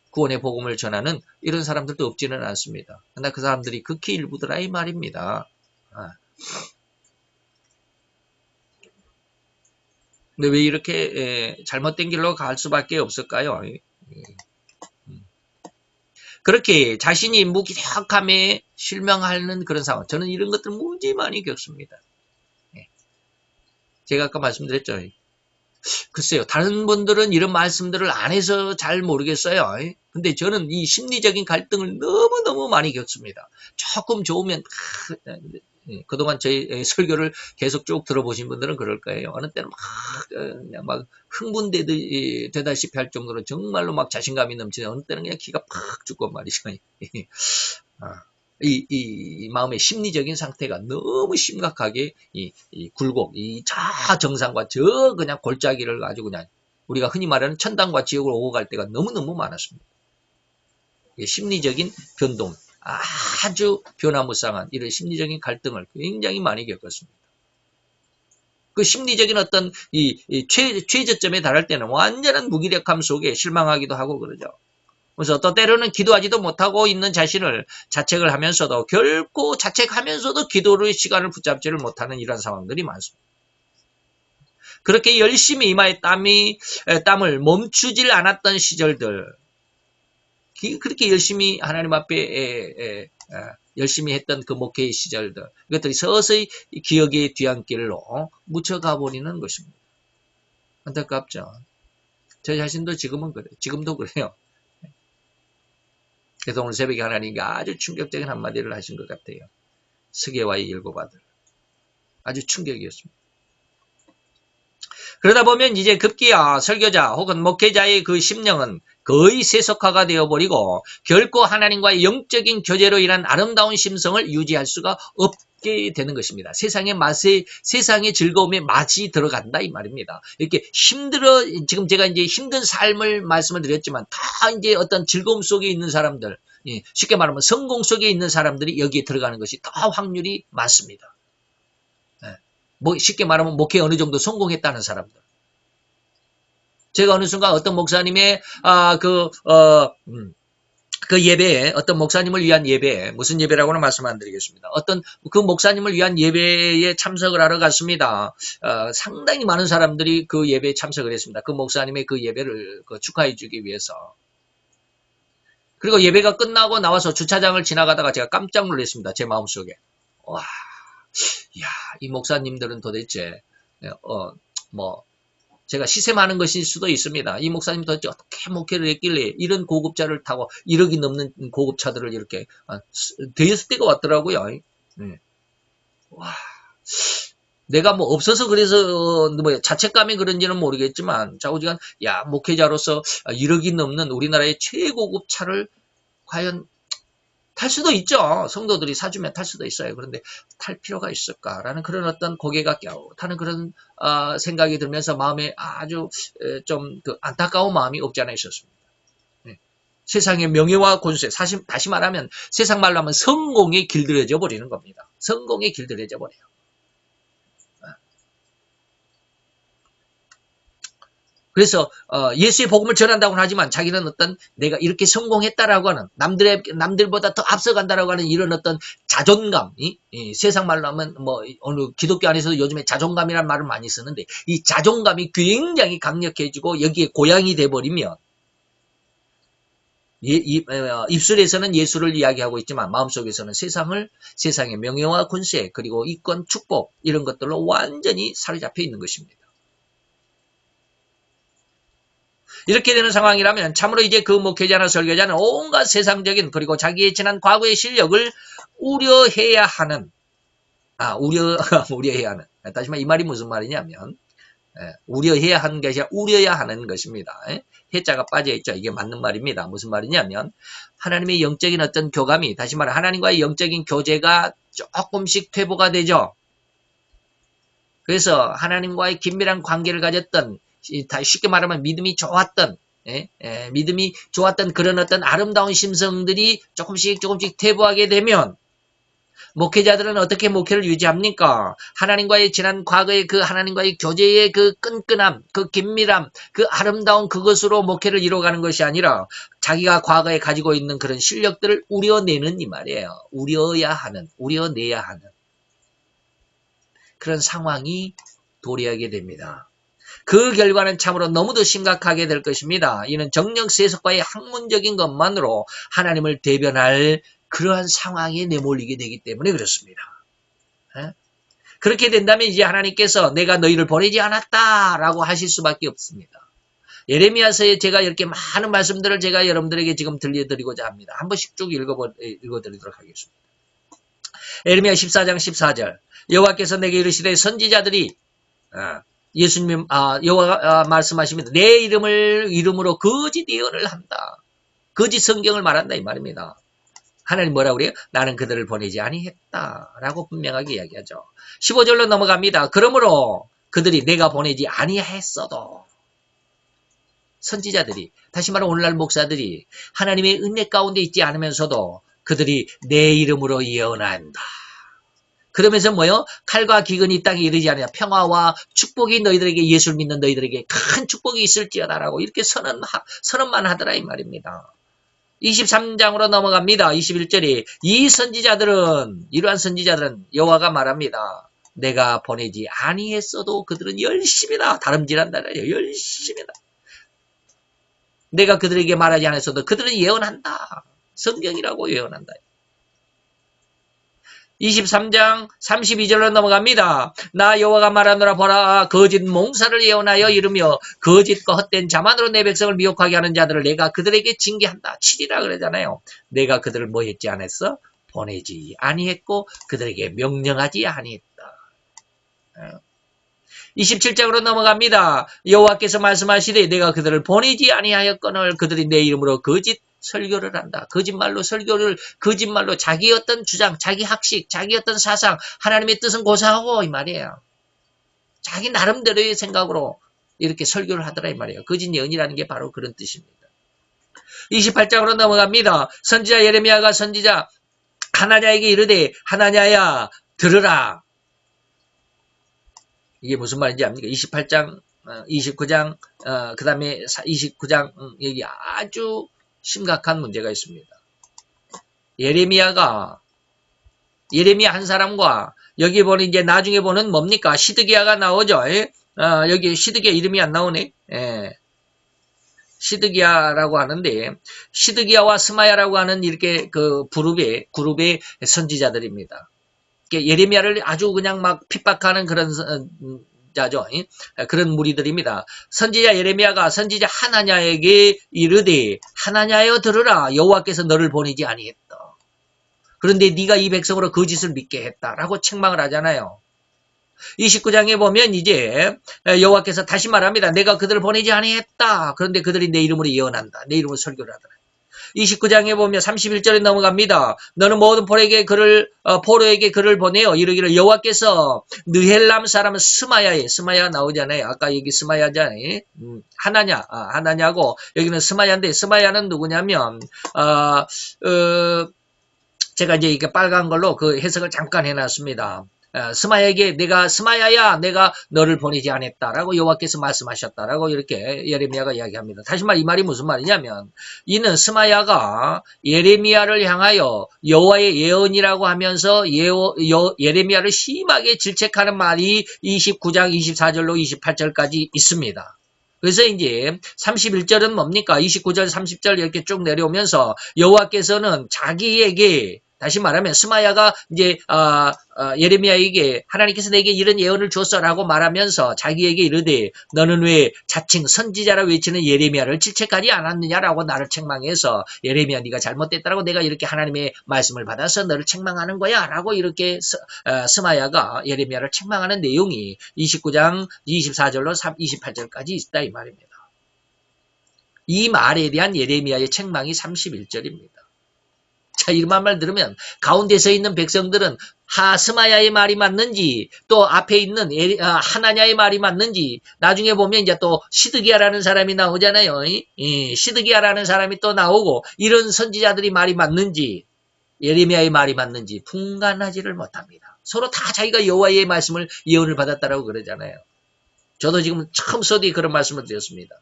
Speaker 1: 구원의 복음을 전하는 이런 사람들도 없지는 않습니다. 그러나 그 사람들이 극히 일부더라 이 말입니다. 근데 왜 이렇게 잘못된 길로 갈 수밖에 없을까요? 그렇게 자신이 무기력함에 실망하는 그런 상황. 저는 이런 것들 무지 많이 겪습니다. 제가 아까 말씀드렸죠. 글쎄요. 다른 분들은 이런 말씀들을 안 해서 잘 모르겠어요. 근데 저는 이 심리적인 갈등을 너무너무 많이 겪습니다. 조금 좋으면 그동안 저희 설교를 계속 쭉 들어보신 분들은 그럴 거예요. 어느 때는 그냥 막 흥분되다시피 할 정도로 정말로 막 자신감이 넘치는 어느 때는 그냥 기가 팍 죽고 말이죠. 이 마음의 심리적인 상태가 너무 심각하게 이 굴곡, 이 정상과 저 그냥 골짜기를 아주 그냥 우리가 흔히 말하는 천당과 지옥을 오고 갈 때가 너무너무 많았습니다. 심리적인 변동, 아주 변화무쌍한 이런 심리적인 갈등을 굉장히 많이 겪었습니다. 그 심리적인 어떤 최저점에 달할 때는 완전한 무기력함 속에 실망하기도 하고 그러죠. 그래서 또 때로는 기도하지도 못하고 있는 자신을 자책을 하면서도 결코 자책하면서도 기도의 시간을 붙잡지를 못하는 이런 상황들이 많습니다. 그렇게 열심히 이마에 땀을 멈추질 않았던 시절들, 그렇게 열심히 하나님 앞에 열심히 했던 그 목회의 시절들, 이것들이 서서히 기억의 뒤안길로 묻혀가 버리는 것입니다. 안타깝죠. 저 자신도 지금은 그래요. 지금도 그래요. 그래서 오늘 새벽에 하나님이 아주 충격적인 한마디를 하신 것 같아요. 스게와의 7 아들. 아주 충격이었습니다. 그러다 보면 이제 급기야 설교자 혹은 목회자의 그 심령은 거의 세속화가 되어버리고 결코 하나님과의 영적인 교제로 인한 아름다운 심성을 유지할 수가 없게 되는 것입니다. 세상의 즐거움에 맛이 들어간다 이 말입니다. 이렇게 지금 제가 이제 힘든 삶을 말씀을 드렸지만 다 이제 어떤 즐거움 속에 있는 사람들, 쉽게 말하면 성공 속에 있는 사람들이 여기에 들어가는 것이 더 확률이 많습니다. 쉽게 말하면 목회에 어느 정도 성공했다는 사람들. 제가 어느 순간 어떤 목사님의 그 예배에 어떤 목사님을 위한 예배에 무슨 예배라고는 말씀 안 드리겠습니다. 어떤 그 목사님을 위한 예배에 참석을 하러 갔습니다. 상당히 많은 사람들이 그 예배에 참석을 했습니다. 그 목사님의 그 예배를 축하해 주기 위해서. 그리고 예배가 끝나고 나와서 주차장을 지나가다가 제가 깜짝 놀랐습니다. 제 마음속에. 와, 야, 이 목사님들은 도대체 제가 시샘하는 것일 수도 있습니다. 이 목사님 도대체 어떻게 목회를 했길래 이런 고급차를 타고 1억이 넘는 고급차들을 이렇게 대여섯 대가 왔더라고요. 네. 와, 내가 뭐 없어서 그래서 뭐 자책감이 그런지는 모르겠지만 자우지간 야 목회자로서 1억이 넘는 우리나라의 최고급 차를 과연 탈 수도 있죠. 성도들이 사주면 탈 수도 있어요. 그런데 탈 필요가 있을까라는 그런 어떤 고개가 갸웃하는 그런 생각이 들면서 마음에 아주 좀 안타까운 마음이 없지 않아 있었습니다. 네. 세상의 명예와 권세, 다시 말하면 세상 말로 하면 성공에 길들여져 버리는 겁니다. 성공에 길들여져 버려요. 그래서 예수의 복음을 전한다고는 하지만 자기는 어떤 내가 이렇게 성공했다라고 하는 남들보다 더 앞서간다라고 하는 이런 어떤 자존감이 세상 말로 하면 뭐 어느 기독교 안에서도 요즘에 자존감이라는 말을 많이 쓰는데 이 자존감이 굉장히 강력해지고 여기에 고양이 돼버리면 입술에서는 예수를 이야기하고 있지만 마음속에서는 세상의 명예와 권세 그리고 이권 축복 이런 것들로 완전히 사로잡혀 있는 것입니다. 이렇게 되는 상황이라면 참으로 이제 그 목회자나 설교자는 온갖 세상적인 그리고 자기의 지난 과거의 실력을 우려해야 하는 우려해야 하는 다시 말해 이 말이 무슨 말이냐면 우려해야 하는 것이 아니라 우려야 하는 것입니다. 해자가 빠져있죠. 이게 맞는 말입니다. 무슨 말이냐면 하나님의 영적인 어떤 교감이 다시 말해 하나님과의 영적인 교제가 조금씩 퇴보가 되죠. 그래서 하나님과의 긴밀한 관계를 가졌던 쉽게 말하면 믿음이 좋았던 그런 어떤 아름다운 심성들이 조금씩 퇴보하게 되면 목회자들은 어떻게 목회를 유지합니까? 하나님과의 지난 과거의 그 하나님과의 교제의 그 끈끈함, 그 긴밀함, 그 아름다운 그것으로 목회를 이루어가는 것이 아니라 자기가 과거에 가지고 있는 그런 실력들을 우려내는 이 말이에요. 우려내야 하는 그런 상황이 도래하게 됩니다. 그 결과는 참으로 너무도 심각하게 될 것입니다. 이는 정령세속과의 학문적인 것만으로 하나님을 대변할 그러한 상황에 내몰리게 되기 때문에 그렇습니다. 그렇게 된다면 이제 하나님께서 내가 너희를 보내지 않았다라고 하실 수밖에 없습니다. 예레미야서에 제가 이렇게 많은 말씀들을 제가 여러분들에게 지금 들려드리고자 합니다. 한 번씩 쭉 읽어드리도록 하겠습니다. 예레미야 14장 14절 여호와께서 내게 이르시되 선지자들이 예수님, 여호와가 말씀하십니다. 내 이름으로 거짓 예언을 한다. 거짓 성경을 말한다 이 말입니다. 하나님 뭐라고 그래요? 나는 그들을 보내지 아니했다. 라고 분명하게 이야기하죠. 15절로 넘어갑니다. 그러므로 그들이 내가 보내지 아니했어도 선지자들이 다시 말해 오늘날 목사들이 하나님의 은혜 가운데 있지 않으면서도 그들이 내 이름으로 예언한다. 그러면서 뭐요? 칼과 기근이 이 땅에 이르지 않으냐 평화와 축복이 너희들에게 예수를 믿는 너희들에게 큰 축복이 있을지어다라고 이렇게 선언만 하더라 이 말입니다. 23장으로 넘어갑니다. 21절에 이러한 선지자들은 여호와가 말합니다. 내가 보내지 아니했어도 그들은 열심히다. 다름질한다. 열심히다. 내가 그들에게 말하지 않았어도 그들은 예언한다. 성경이라고 예언한다. 23장 32절로 넘어갑니다. 나 여호와가 말하노라 보라 거짓 몽사를 예언하여 이르며 거짓과 헛된 자만으로 내 백성을 미혹하게 하는 자들을 내가 그들에게 징계한다. 치리라 그러잖아요. 내가 그들을 뭐 했지 않았어? 보내지 아니했고 그들에게 명령하지 아니했다. 27장으로 넘어갑니다. 여호와께서 말씀하시되 내가 그들을 보내지 아니하였거늘 그들이 내 이름으로 거짓 설교를 한다. 거짓말로 자기 어떤 주장, 자기 학식, 자기 어떤 사상, 하나님의 뜻은 고사하고 이 말이에요. 자기 나름대로의 생각으로 이렇게 설교를 하더라 이 말이에요. 거짓 예언이라는 게 바로 그런 뜻입니다. 28장으로 넘어갑니다. 선지자 예레미야가 선지자 하나냐에게 이르되 하나냐야 들으라. 이게 무슨 말인지 압니까? 28장, 29장, 그 다음에 29장, 여기 아주 심각한 문제가 있습니다. 예레미야 한 사람과 여기 보는 이제 나중에 보는 뭡니까? 시드기야가 나오죠. 여기 시드기야 이름이 안 나오네. 시드기야라고 하는데 시드기야와 스마야라고 하는 이렇게 그 그룹의 선지자들입니다. 예레미야를 아주 그냥 막 핍박하는 그런 자죠. 그런 무리들입니다. 선지자 예레미야가 선지자 하나냐에게 이르되 하나냐여 들으라 여호와께서 너를 보내지 아니했다. 그런데 네가 이 백성으로 거짓을 믿게 했다라고 책망을 하잖아요. 29장에 보면 이제 여호와께서 다시 말합니다. 내가 그들을 보내지 아니했다. 그런데 그들이 내 이름으로 예언한다. 내 이름으로 설교를 하더라. 29장에 보면 31절에 넘어갑니다. 너는 모든 포로에게 글을 보내어 이르기를 여호와께서 느헬람 사람 스마야 나오잖아요. 아까 여기 스마야잖아요. 하나냐고 여기는 스마야인데 스마야는 누구냐면 제가 이제 이게 빨간 걸로 그 해석을 잠깐 해놨습니다. 스마야에게 스마야야 내가 너를 보내지 않았다라고 여호와께서 말씀하셨다라고 이렇게 예레미야가 이야기합니다. 다시 말 이 말이 무슨 말이냐면 이는 스마야가 예레미야를 향하여 여호와의 예언이라고 하면서 예레미야를 심하게 질책하는 말이 29장 24절로 28절까지 있습니다. 그래서 이제 31절은 뭡니까? 29절 30절 이렇게 쭉 내려오면서 여호와께서는 자기에게 다시 말하면 스마야가 이제 예레미야에게 하나님께서 내게 이런 예언을 줬어라고 말하면서 자기에게 이르되 너는 왜 자칭 선지자라 외치는 예레미야를 질책하지 않았느냐라고 나를 책망해서 예레미야 네가 잘못됐다라고 내가 이렇게 하나님의 말씀을 받아서 너를 책망하는 거야 라고 이렇게 스마야가 예레미야를 책망하는 내용이 29장 24절로 28절까지 있다 이 말입니다. 이 말에 대한 예레미야의 책망이 31절입니다. 자, 이런 말 들으면 가운데 서 있는 백성들은 스마야의 말이 맞는지 또 앞에 있는 하나냐의 말이 맞는지 나중에 보면 이제 또 시드기야라는 사람이 나오잖아요. 시드기야라는 사람이 또 나오고 이런 선지자들이 말이 맞는지 예레미야의 말이 맞는지 분간하지를 못합니다. 서로 다 자기가 여호와의 말씀을 예언을 받았다라고 그러잖아요. 저도 지금 처음 서두에 그런 말씀을 드렸습니다.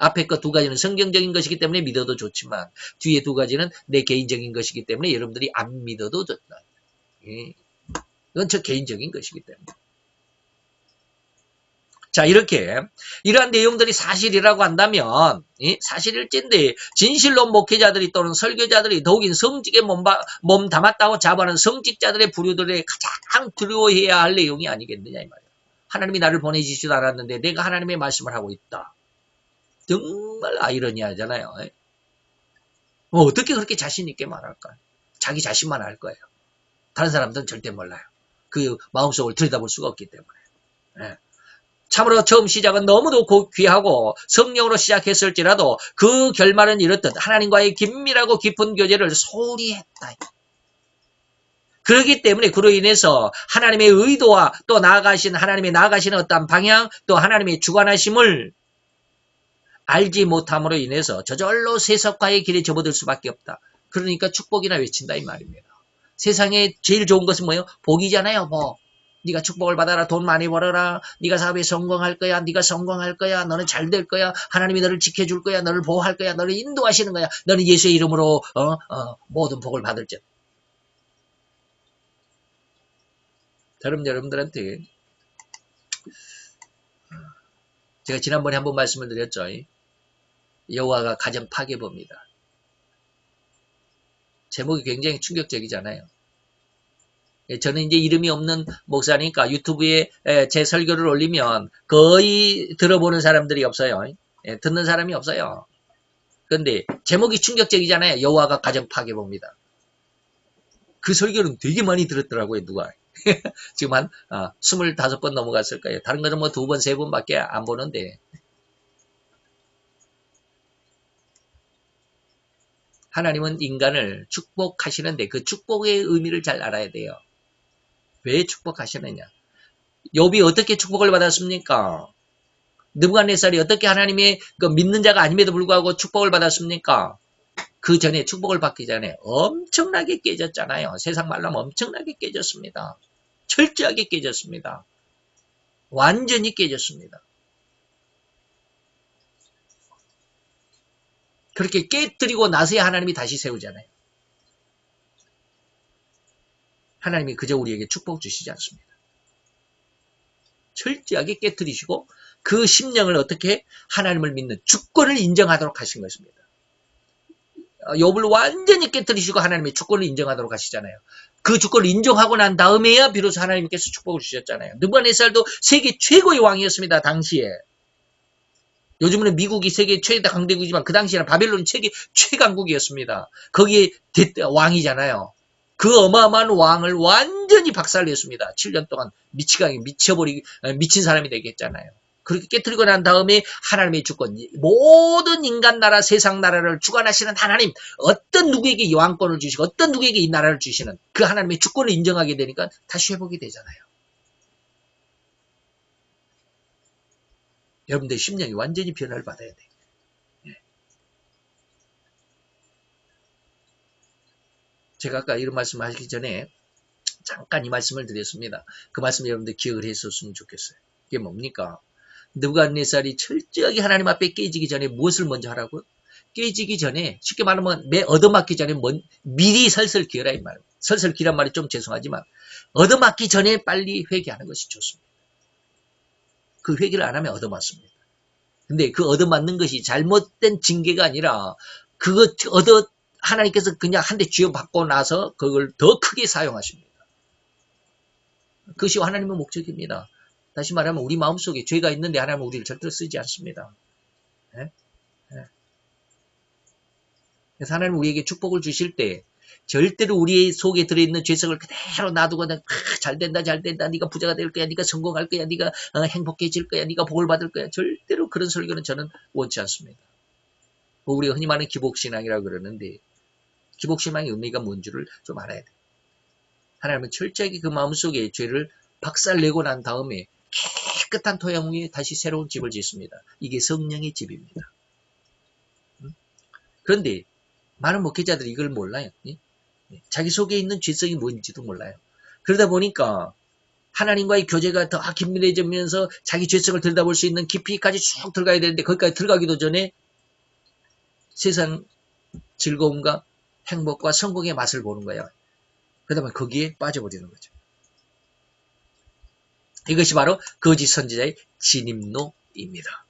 Speaker 1: 앞에 거 두 가지는 성경적인 것이기 때문에 믿어도 좋지만 뒤에 두 가지는 내 개인적인 것이기 때문에 여러분들이 안 믿어도 좋다. 이건 저 개인적인 것이기 때문에. 자, 이렇게 이러한 내용들이 사실이라고 한다면 사실일진데 진실로 목회자들이 또는 설교자들이 더욱인 성직에 몸 담았다고 자부하는 성직자들의 부류들의 가장 두려워해야 할 내용이 아니겠느냐 이 말이에요. 하나님이 나를 보내주시지도 않았는데 내가 하나님의 말씀을 하고 있다. 정말 아이러니하잖아요. 어떻게 그렇게 자신 있게 말할까요? 자기 자신만 알 거예요. 다른 사람들은 절대 몰라요. 그 마음속을 들여다볼 수가 없기 때문에. 참으로 처음 시작은 너무도 귀하고 성령으로 시작했을지라도 그 결말은 이렇듯 하나님과의 긴밀하고 깊은 교제를 소홀히 했다. 그렇기 때문에 그로 인해서 하나님의 의도와 또 하나님의 나아가시는 어떤 방향 또 하나님의 주관하심을 알지 못함으로 인해서 저절로 세속화의 길에 접어들 수밖에 없다. 그러니까 축복이나 외친다 이 말입니다. 세상에 제일 좋은 것은 뭐예요? 복이잖아요. 복. 네가 축복을 받아라. 돈 많이 벌어라. 네가 사업에 성공할 거야. 네가 성공할 거야. 너는 잘 될 거야. 하나님이 너를 지켜줄 거야. 너를 보호할 거야. 너를 인도하시는 거야. 너는 예수의 이름으로 모든 복을 받을지. 여러분들한테 제가 지난번에 한번 말씀을 드렸죠. 여호와가 가정 파괴범이다. 제목이 굉장히 충격적이잖아요. 저는 이제 이름이 없는 목사니까 유튜브에 제 설교를 올리면 거의 들어보는 사람들이 없어요. 듣는 사람이 없어요. 그런데 제목이 충격적이잖아요. 여호와가 가정 파괴범이다. 그 설교는 되게 많이 들었더라고요. 누가. 지금 한 25번 넘어갔을 거예요. 다른 거는 뭐 2번, 3번밖에 안 보는데 하나님은 인간을 축복하시는데 그 축복의 의미를 잘 알아야 돼요. 왜 축복하시느냐? 욥이 어떻게 축복을 받았습니까? 느부갓네살이 어떻게 하나님의 그 믿는 자가 아님에도 불구하고 축복을 받았습니까? 그 전에 축복을 받기 전에 엄청나게 깨졌잖아요. 세상 말로 하면 엄청나게 깨졌습니다. 철저하게 깨졌습니다. 완전히 깨졌습니다.
Speaker 2: 그렇게 깨뜨리고 나서야 하나님이 다시 세우잖아요. 하나님이 그저 우리에게 축복 주시지 않습니다. 철저하게 깨뜨리시고 그 심령을 어떻게 하나님을 믿는 주권을 인정하도록 하신 것입니다. 욥을 완전히 깨뜨리시고 하나님의 주권을 인정하도록 하시잖아요. 그 주권을 인정하고 난 다음에야 비로소 하나님께서 축복을 주셨잖아요. 느부갓네살도 세계 최고의 왕이었습니다. 당시에. 요즘은 미국이 세계 최다 강대국이지만 그 당시에는 바벨론이 세계 최강국이었습니다. 거기에 왕이잖아요. 그 어마어마한 왕을 완전히 박살냈습니다. 7년 동안 미친 사람이 되겠잖아요. 그렇게 깨뜨리고 난 다음에 하나님의 주권, 모든 인간 나라, 세상 나라를 주관하시는 하나님, 어떤 누구에게 왕권을 주시고 어떤 누구에게 이 나라를 주시는 그 하나님의 주권을 인정하게 되니까 다시 회복이 되잖아요. 여러분들 심령이 완전히 변화를 받아야 돼요. 제가 아까 이런 말씀을 하시기 전에 잠깐 이 말씀을 드렸습니다. 그 말씀 여러분들 기억을 했었으면 좋겠어요. 이게 뭡니까? 느부갓네살이 철저하게 하나님 앞에 깨지기 전에 무엇을 먼저 하라고요? 깨지기 전에 쉽게 말하면 얻어맞기 전에 미리 설설 기어라 이 말이에요. 설설 기란 말이 좀 죄송하지만 얻어맞기 전에 빨리 회개하는 것이 좋습니다. 그 회개를 안 하면 얻어맞습니다. 근데 그 얻어맞는 것이 잘못된 징계가 아니라 하나님께서 그냥 한 대 쥐어받고 나서 그걸 더 크게 사용하십니다. 그것이 하나님의 목적입니다. 다시 말하면 우리 마음속에 죄가 있는데 하나님은 우리를 절대로 쓰지 않습니다. 네? 네. 그래서 하나님은 우리에게 축복을 주실 때 절대로 우리 속에 들어있는 죄성을 그대로 놔두고 잘된다 네가 부자가 될 거야, 네가 성공할 거야, 네가 행복해질 거야, 네가 복을 받을 거야. 절대로 그런 설교는 저는 원치 않습니다. 우리가 흔히 말하는 기복신앙이라고 그러는데 기복신앙의 의미가 뭔지를 좀 알아야 돼요. 하나님은 철저하게 그 마음속에 죄를 박살내고 난 다음에 깨끗한 토양 위에 다시 새로운 집을 짓습니다. 이게 성령의 집입니다. 그런데 많은 목회자들이 이걸 몰라요. 자기 속에 있는 죄성이 뭔지도 몰라요. 그러다 보니까 하나님과의 교제가 더 긴밀해지면서 자기 죄성을 들여다볼 수 있는 깊이까지 쭉 들어가야 되는데 거기까지 들어가기도 전에 세상 즐거움과 행복과 성공의 맛을 보는 거예요. 그러다 보면 거기에 빠져버리는 거죠. 이것이 바로 거짓 선지자의 진입로입니다.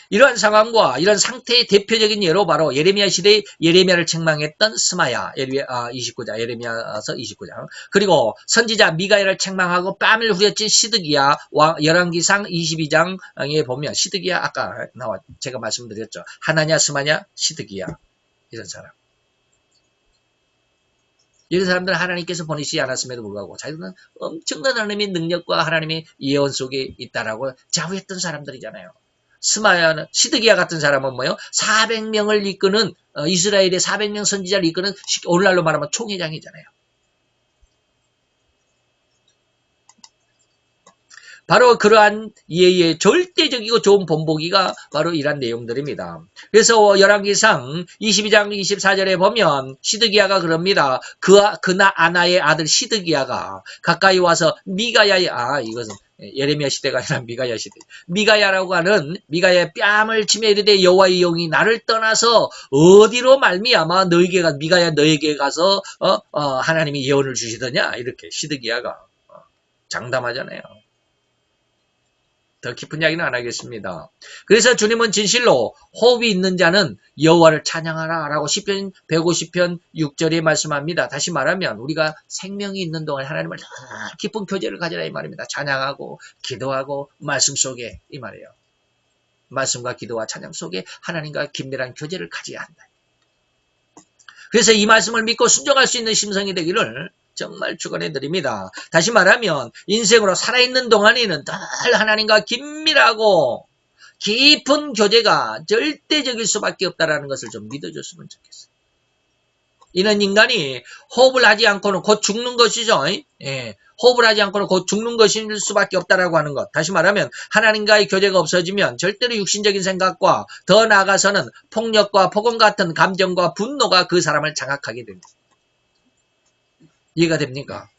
Speaker 2: 이러한 상황과 이런 상태의 대표적인 예로 바로 예레미야 시대에 예레미야를 책망했던 스마야 29장 예레미야서 29장 그리고 선지자 미가야를 책망하고 뺨을 후려친 시드기야 열왕기상 22장에 보면 시드기야 아까 제가 말씀드렸죠. 하나냐 스마냐 시드기야 이런 사람. 이런 사람들은 하나님께서 보내시지 않았음에도 불구하고 자기들은 엄청난 하나님의 능력과 하나님의 예언 속에 있다라고 자부했던 사람들이잖아요. 스마야는 시드기야 같은 사람은 뭐예요? 400명을 이끄는 이스라엘의 400명 선지자를 이끄는 오늘날로 말하면 총회장이잖아요. 바로 그러한 예의 절대적이고 좋은 본보기가 바로 이런 내용들입니다. 그래서 열왕기상 22장 24절에 보면 시드기야가 그럽니다. 그나 아나의 아들 시드기야가 가까이 와서 미가야의 이것은 예레미야 시대가 아니라 미가야 시대. 미가야라고 하는 미가야의 뺨을 치며 이르되 여호와의 영이 나를 떠나서 어디로 말미암아 미가야 너에게 가서 하나님이 예언을 주시더냐 이렇게 시드기야가 장담하잖아요. 더 깊은 이야기는 안 하겠습니다. 그래서 주님은 진실로 호흡이 있는 자는 여호와를 찬양하라 라고 시편 150편 6절에 말씀합니다. 다시 말하면 우리가 생명이 있는 동안 하나님을 깊은 교제를 가지라 이 말입니다. 찬양하고 기도하고 말씀 속에 이 말이에요. 말씀과 기도와 찬양 속에 하나님과 긴밀한 교제를 가져야 한다. 그래서 이 말씀을 믿고 순종할 수 있는 심성이 되기를 정말 축원해 드립니다. 다시 말하면 인생으로 살아있는 동안에는 늘 하나님과 긴밀하고 깊은 교제가 절대적일 수밖에 없다는 것을 좀 믿어줬으면 좋겠어요. 이는 인간이 호흡을 하지 않고는 곧 죽는 것이죠. 호흡을 하지 않고는 곧 죽는 것일 수밖에 없다라고 하는 것. 다시 말하면 하나님과의 교제가 없어지면 절대로 육신적인 생각과 더 나아가서는 폭력과 폭언 같은 감정과 분노가 그 사람을 장악하게 됩니다. 이해가 됩니까?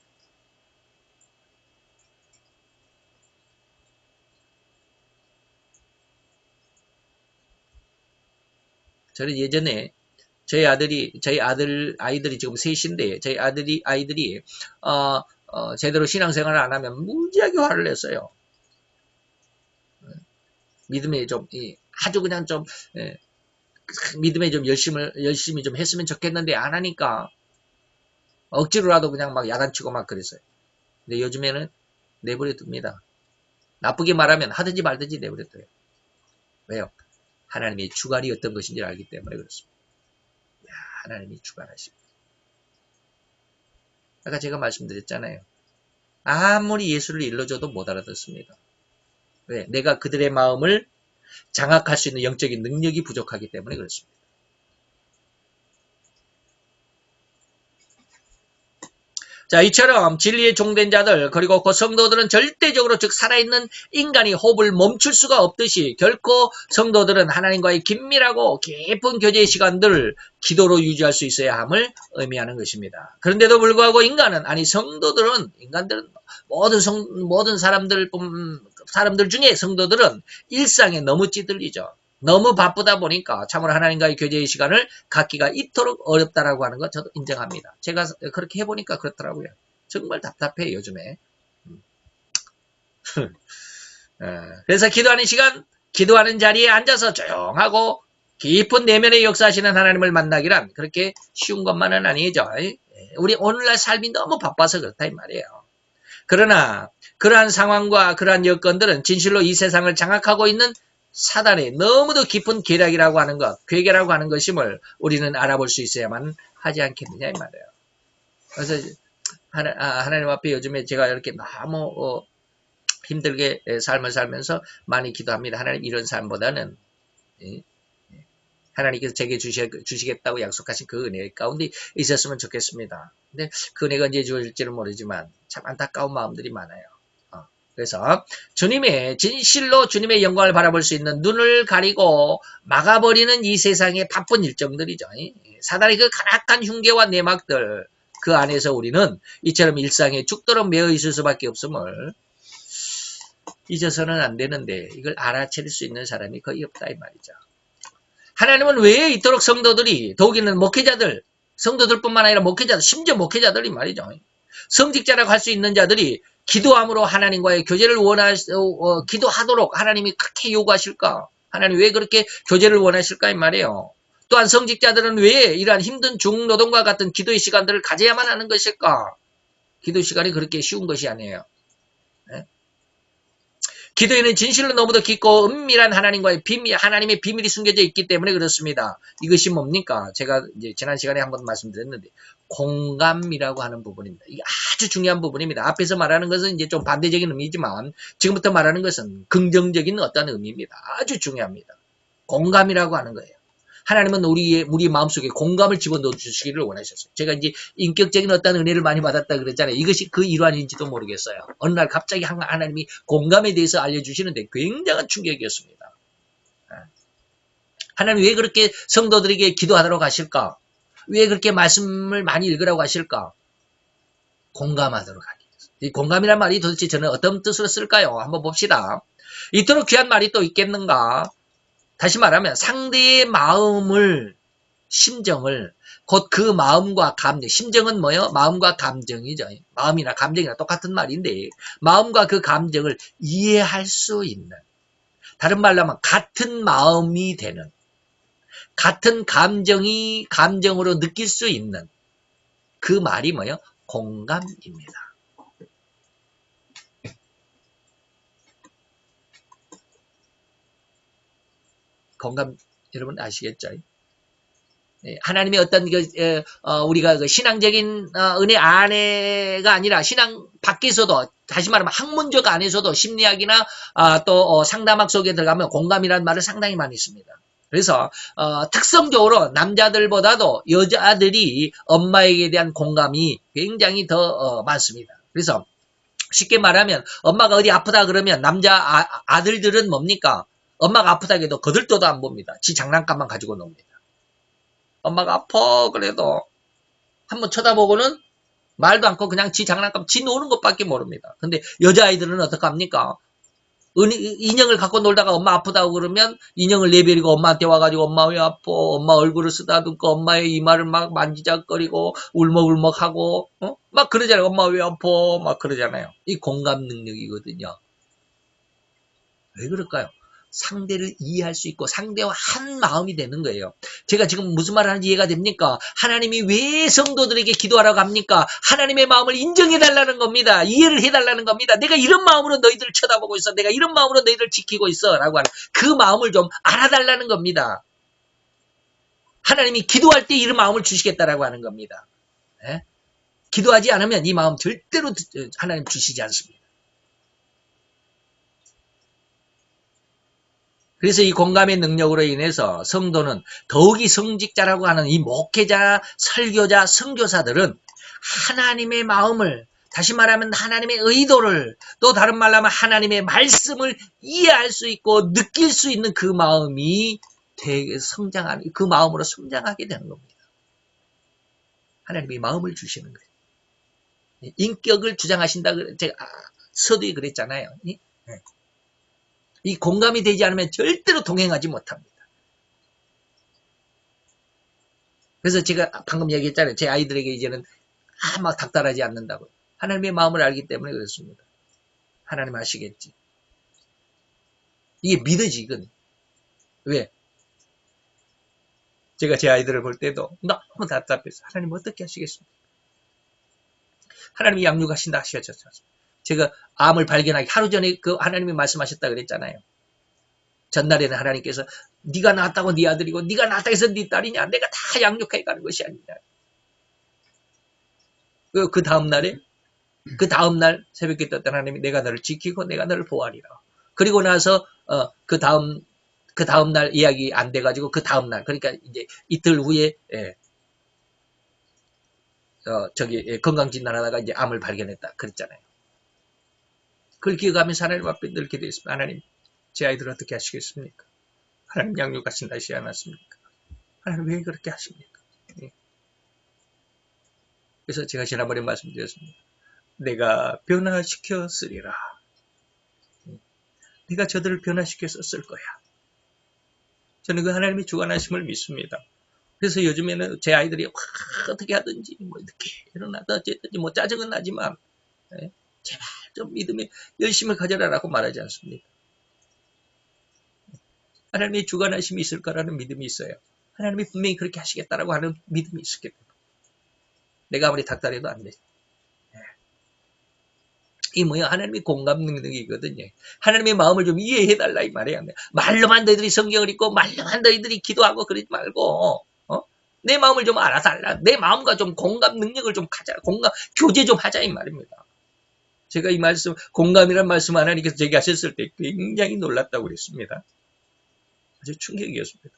Speaker 2: 저는 예전에 저희 아이들이 지금 셋인데, 저희 아이들이, 제대로 신앙생활을 안 하면 무지하게 화를 냈어요. 믿음에 좀, 아주 그냥 좀, 믿음에 좀 열심히 좀 했으면 좋겠는데, 안 하니까, 억지로라도 그냥 막 야단치고 막 그랬어요. 근데 요즘에는 내버려 둡니다. 나쁘게 말하면 하든지 말든지 내버려 둬요. 왜요? 하나님이 주관이 어떤 것인지 알기 때문에 그렇습니다. 하나님이 주관하십니다. 아까 제가 말씀드렸잖아요. 아무리 예수를 일러줘도 못 알아듣습니다. 왜? 내가 그들의 마음을 장악할 수 있는 영적인 능력이 부족하기 때문에 그렇습니다. 자, 이처럼 진리의 종된 자들 그리고 그 성도들은 절대적으로 즉 살아있는 인간이 호흡을 멈출 수가 없듯이 결코 성도들은 하나님과의 긴밀하고 깊은 교제의 시간들을 기도로 유지할 수 있어야 함을 의미하는 것입니다. 그런데도 불구하고 인간들은 모든 사람들 중에 성도들은 일상에 너무 찌들리죠. 너무 바쁘다 보니까 참으로 하나님과의 교제의 시간을 갖기가 이토록 어렵다라고 하는 것 저도 인정합니다. 제가 그렇게 해보니까 그렇더라고요. 정말 답답해요, 요즘에. 그래서 기도하는 시간, 기도하는 자리에 앉아서 조용하고 깊은 내면의 역사하시는 하나님을 만나기란 그렇게 쉬운 것만은 아니죠. 우리 오늘날 삶이 너무 바빠서 그렇다 이 말이에요. 그러나 그러한 상황과 그러한 여건들은 진실로 이 세상을 장악하고 있는 사단의 너무도 깊은 계략이라고 하는 것, 괴계라고 하는 것임을 우리는 알아볼 수 있어야만 하지 않겠느냐 이 말이에요. 그래서 하나님 앞에 요즘에 제가 이렇게 너무 힘들게 삶을 살면서 많이 기도합니다. 하나님 이런 삶보다는 하나님께서 제게 주시겠다고 약속하신 그 은혜 가운데 있었으면 좋겠습니다. 근데 그 은혜가 언제 주어질지는 모르지만 참 안타까운 마음들이 많아요. 그래서 주님의 진실로 주님의 영광을 바라볼 수 있는 눈을 가리고 막아버리는 이 세상의 바쁜 일정들이죠. 사단의 그 가락한 흉계와 내막들 그 안에서 우리는 이처럼 일상에 죽도록 매여 있을 수밖에 없음을 잊어서는 안 되는데 이걸 알아차릴 수 있는 사람이 거의 없다 이 말이죠. 하나님은 왜 이토록 성도들이 더욱이는 목회자들 성도들뿐만 아니라 목회자들 심지어 목회자들이 말이죠. 성직자라고 할 수 있는 자들이 기도함으로 하나님과의 교제를 기도하도록 하나님이 그렇게 요구하실까? 하나님 왜 그렇게 교제를 원하실까? 이 말이에요. 또한 성직자들은 왜 이러한 힘든 중노동과 같은 기도의 시간들을 가져야만 하는 것일까? 기도 시간이 그렇게 쉬운 것이 아니에요. 네? 기도에는 진실로 너무도 깊고 은밀한 하나님과의 하나님의 비밀이 숨겨져 있기 때문에 그렇습니다. 이것이 뭡니까? 제가 이제 지난 시간에 한번 말씀드렸는데, 공감이라고 하는 부분입니다. 이게 아주 중요한 부분입니다. 앞에서 말하는 것은 이제 좀 반대적인 의미지만, 지금부터 말하는 것은 긍정적인 어떤 의미입니다. 아주 중요합니다. 공감이라고 하는 거예요. 하나님은 우리 마음속에 공감을 집어넣어 주시기를 원하셨어요. 제가 이제 인격적인 어떤 은혜를 많이 받았다 그랬잖아요. 이것이 그 일환인지도 모르겠어요. 어느 날 갑자기 하나님이 공감에 대해서 알려주시는데 굉장한 충격이었습니다. 하나님 왜 그렇게 성도들에게 기도하도록 하실까? 왜 그렇게 말씀을 많이 읽으라고 하실까? 공감하도록 하기. 이 공감이란 말이 도대체 저는 어떤 뜻으로 쓸까요? 한번 봅시다. 이토록 귀한 말이 또 있겠는가? 다시 말하면 상대의 마음을, 심정을, 곧 그 마음과 감정, 심정은 뭐예요? 마음과 감정이죠. 마음이나 감정이나 똑같은 말인데 마음과 그 감정을 이해할 수 있는, 다른 말로 하면 같은 마음이 되는, 같은 감정으로 느낄 수 있는 그 말이 뭐예요? 공감입니다. 공감 여러분 아시겠죠? 하나님의 어떤 우리가 그 신앙적인 은혜 안에가 아니라 신앙 밖에서도, 다시 말하면 학문적 안에서도 심리학이나 또 상담학 속에 들어가면 공감이라는 말을 상당히 많이 씁니다. 그래서 특성적으로 남자들보다도 여자들이 엄마에게 대한 공감이 굉장히 더 많습니다. 그래서 쉽게 말하면 엄마가 어디 아프다 그러면 아들들은 뭡니까? 엄마가 아프다 해도 거들떠도 안 봅니다. 지 장난감만 가지고 놉니다. 엄마가 아파 그래도 한번 쳐다보고는 말도 않고 그냥 지 장난감 지 노는 것밖에 모릅니다. 근데 여자아이들은 어떡합니까? 인형을 갖고 놀다가 엄마 아프다고 그러면 인형을 내버리고 엄마한테 와가지고 엄마 왜 아파? 엄마 얼굴을 쓰다듬고 엄마의 이마를 막 만지작거리고 울먹울먹하고 막 그러잖아요. 엄마 왜 아파? 막 그러잖아요. 이 공감 능력이거든요. 왜 그럴까요? 상대를 이해할 수 있고 상대와 한 마음이 되는 거예요. 제가 지금 무슨 말 하는지 이해가 됩니까? 하나님이 왜 성도들에게 기도하라고 합니까? 하나님의 마음을 인정해달라는 겁니다. 이해를 해달라는 겁니다. 내가 이런 마음으로 너희들을 쳐다보고 있어. 내가 이런 마음으로 너희들을 지키고 있어. 라고 하는 그 마음을 좀 알아달라는 겁니다. 하나님이 기도할 때 이런 마음을 주시겠다라고 하는 겁니다. 네? 기도하지 않으면 이 마음 절대로 하나님 주시지 않습니다. 그래서 이 공감의 능력으로 인해서 성도는 더욱이 성직자라고 하는 이 목회자, 설교자, 선교사들은 하나님의 마음을, 다시 말하면 하나님의 의도를, 또 다른 말로 하면 하나님의 말씀을 이해할 수 있고 느낄 수 있는 그 마음이 되게 성장하는, 그 마음으로 성장하게 되는 겁니다. 하나님이 마음을 주시는 거예요. 인격을 주장하신다, 제가 서두에 그랬잖아요. 이 공감이 되지 않으면 절대로 동행하지 못합니다. 그래서 제가 방금 얘기했잖아요. 제 아이들에게 이제는 막 닥달하지 않는다고요. 하나님의 마음을 알기 때문에 그렇습니다. 하나님 아시겠지. 이게 믿어지거든요. 왜? 제가 제 아이들을 볼 때도 너무 답답해서 하나님 어떻게 하시겠습니까? 하나님이 양육하신다 하셨죠. 제가 암을 발견하기 하루 전에 그 하나님이 말씀하셨다 그랬잖아요. 전날에는 하나님께서 네가 낳았다고 네 아들이고 네가 낳았다 해서 네 딸이냐? 내가 다 양육해 가는 것이 아니냐. 그 다음날 새벽에 떴던 하나님이 내가 너를 지키고 내가 너를 보호하리라. 그리고 나서 그 다음날 이야기 안 돼가지고 그 다음날 그러니까 이제 이틀 후에 건강진단하다가 이제 암을 발견했다 그랬잖아요. 그걸 기억하면서 하나님 앞에 늘 기도했습니다. 하나님 제 아이들 어떻게 하시겠습니까? 하나님 양육하신다 하시지 않았습니까? 하나님 왜 그렇게 하십니까? 그래서 제가 지난번에 말씀드렸습니다. 내가 변화시켰으리라. 내가 저들을 변화시켜서 쓸 거야. 저는 그 하나님의 주관하심을 믿습니다. 그래서 요즘에는 제 아이들이 어떻게 하든지 뭐 이렇게 일어나다 어쨌든지 뭐 짜증은 나지만 제발 좀 믿음에 열심을 가져라라고 말하지 않습니다. 하나님의 주관하심이 있을 거라는 믿음이 있어요. 하나님이 분명히 그렇게 하시겠다라고 하는 믿음이 있었기 때문에 내가 아무리 닥달해도 안 돼. 이 뭐야? 하나님의 공감 능력이거든요. 하나님의 마음을 좀 이해해달라 이 말이야. 말로만 너희들이 성경을 읽고 말로만 너희들이 기도하고 그러지 말고 내 마음을 좀 알아달라. 내 마음과 좀 공감 능력을 좀 가자. 공감 교제 좀 하자 이 말입니다. 제가 이 말씀 공감이란 말씀 하나님께서 제게 하셨을 때 굉장히 놀랐다고 그랬습니다. 아주 충격이었습니다.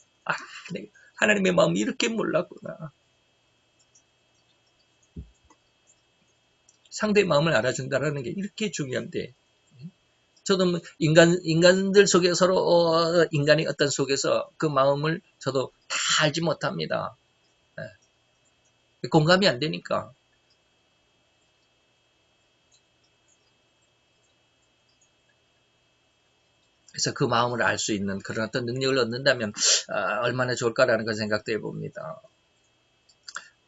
Speaker 2: 하나님의 마음이 이렇게 몰랐구나. 상대의 마음을 알아준다는 게 이렇게 중요한데, 저도 인간들 속에 서로, 인간의 어떤 속에서 그 마음을 저도 다 알지 못합니다. 공감이 안 되니까. 그래서 그 마음을 알 수 있는 그런 어떤 능력을 얻는다면 얼마나 좋을까라는 그 생각도 해봅니다.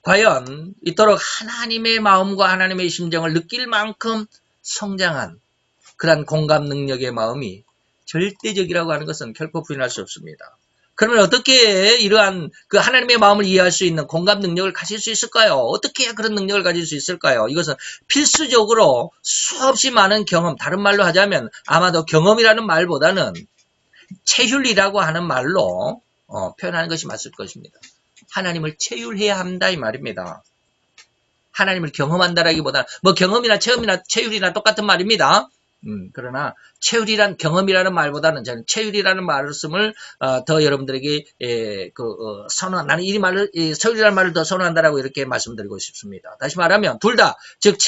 Speaker 2: 과연 이토록 하나님의 마음과 하나님의 심정을 느낄 만큼 성장한 그러한 공감 능력의 마음이 절대적이라고 하는 것은 결코 부인할 수 없습니다. 그러면 어떻게 이러한 그 하나님의 마음을 이해할 수 있는 공감 능력을 가질 수 있을까요? 어떻게 해야 그런 능력을 가질 수 있을까요? 이것은 필수적으로 수없이 많은 경험, 다른 말로 하자면 아마도 경험이라는 말보다는 체휼이라고 하는 말로 표현하는 것이 맞을 것입니다. 하나님을 체휼해야 한다 이 말입니다. 하나님을 경험한다라기보다는 뭐 경험이나 체험이나 체휼이나 똑같은 말입니다. 그러나 체휼이란 경험이라는 말보다는 저는 체휼이라는 말씀을 더 여러분들에게 나는 이 말을 체휼이라는 말을 더 선호한다라고 이렇게 말씀드리고 싶습니다. 다시 말하면 둘 다 즉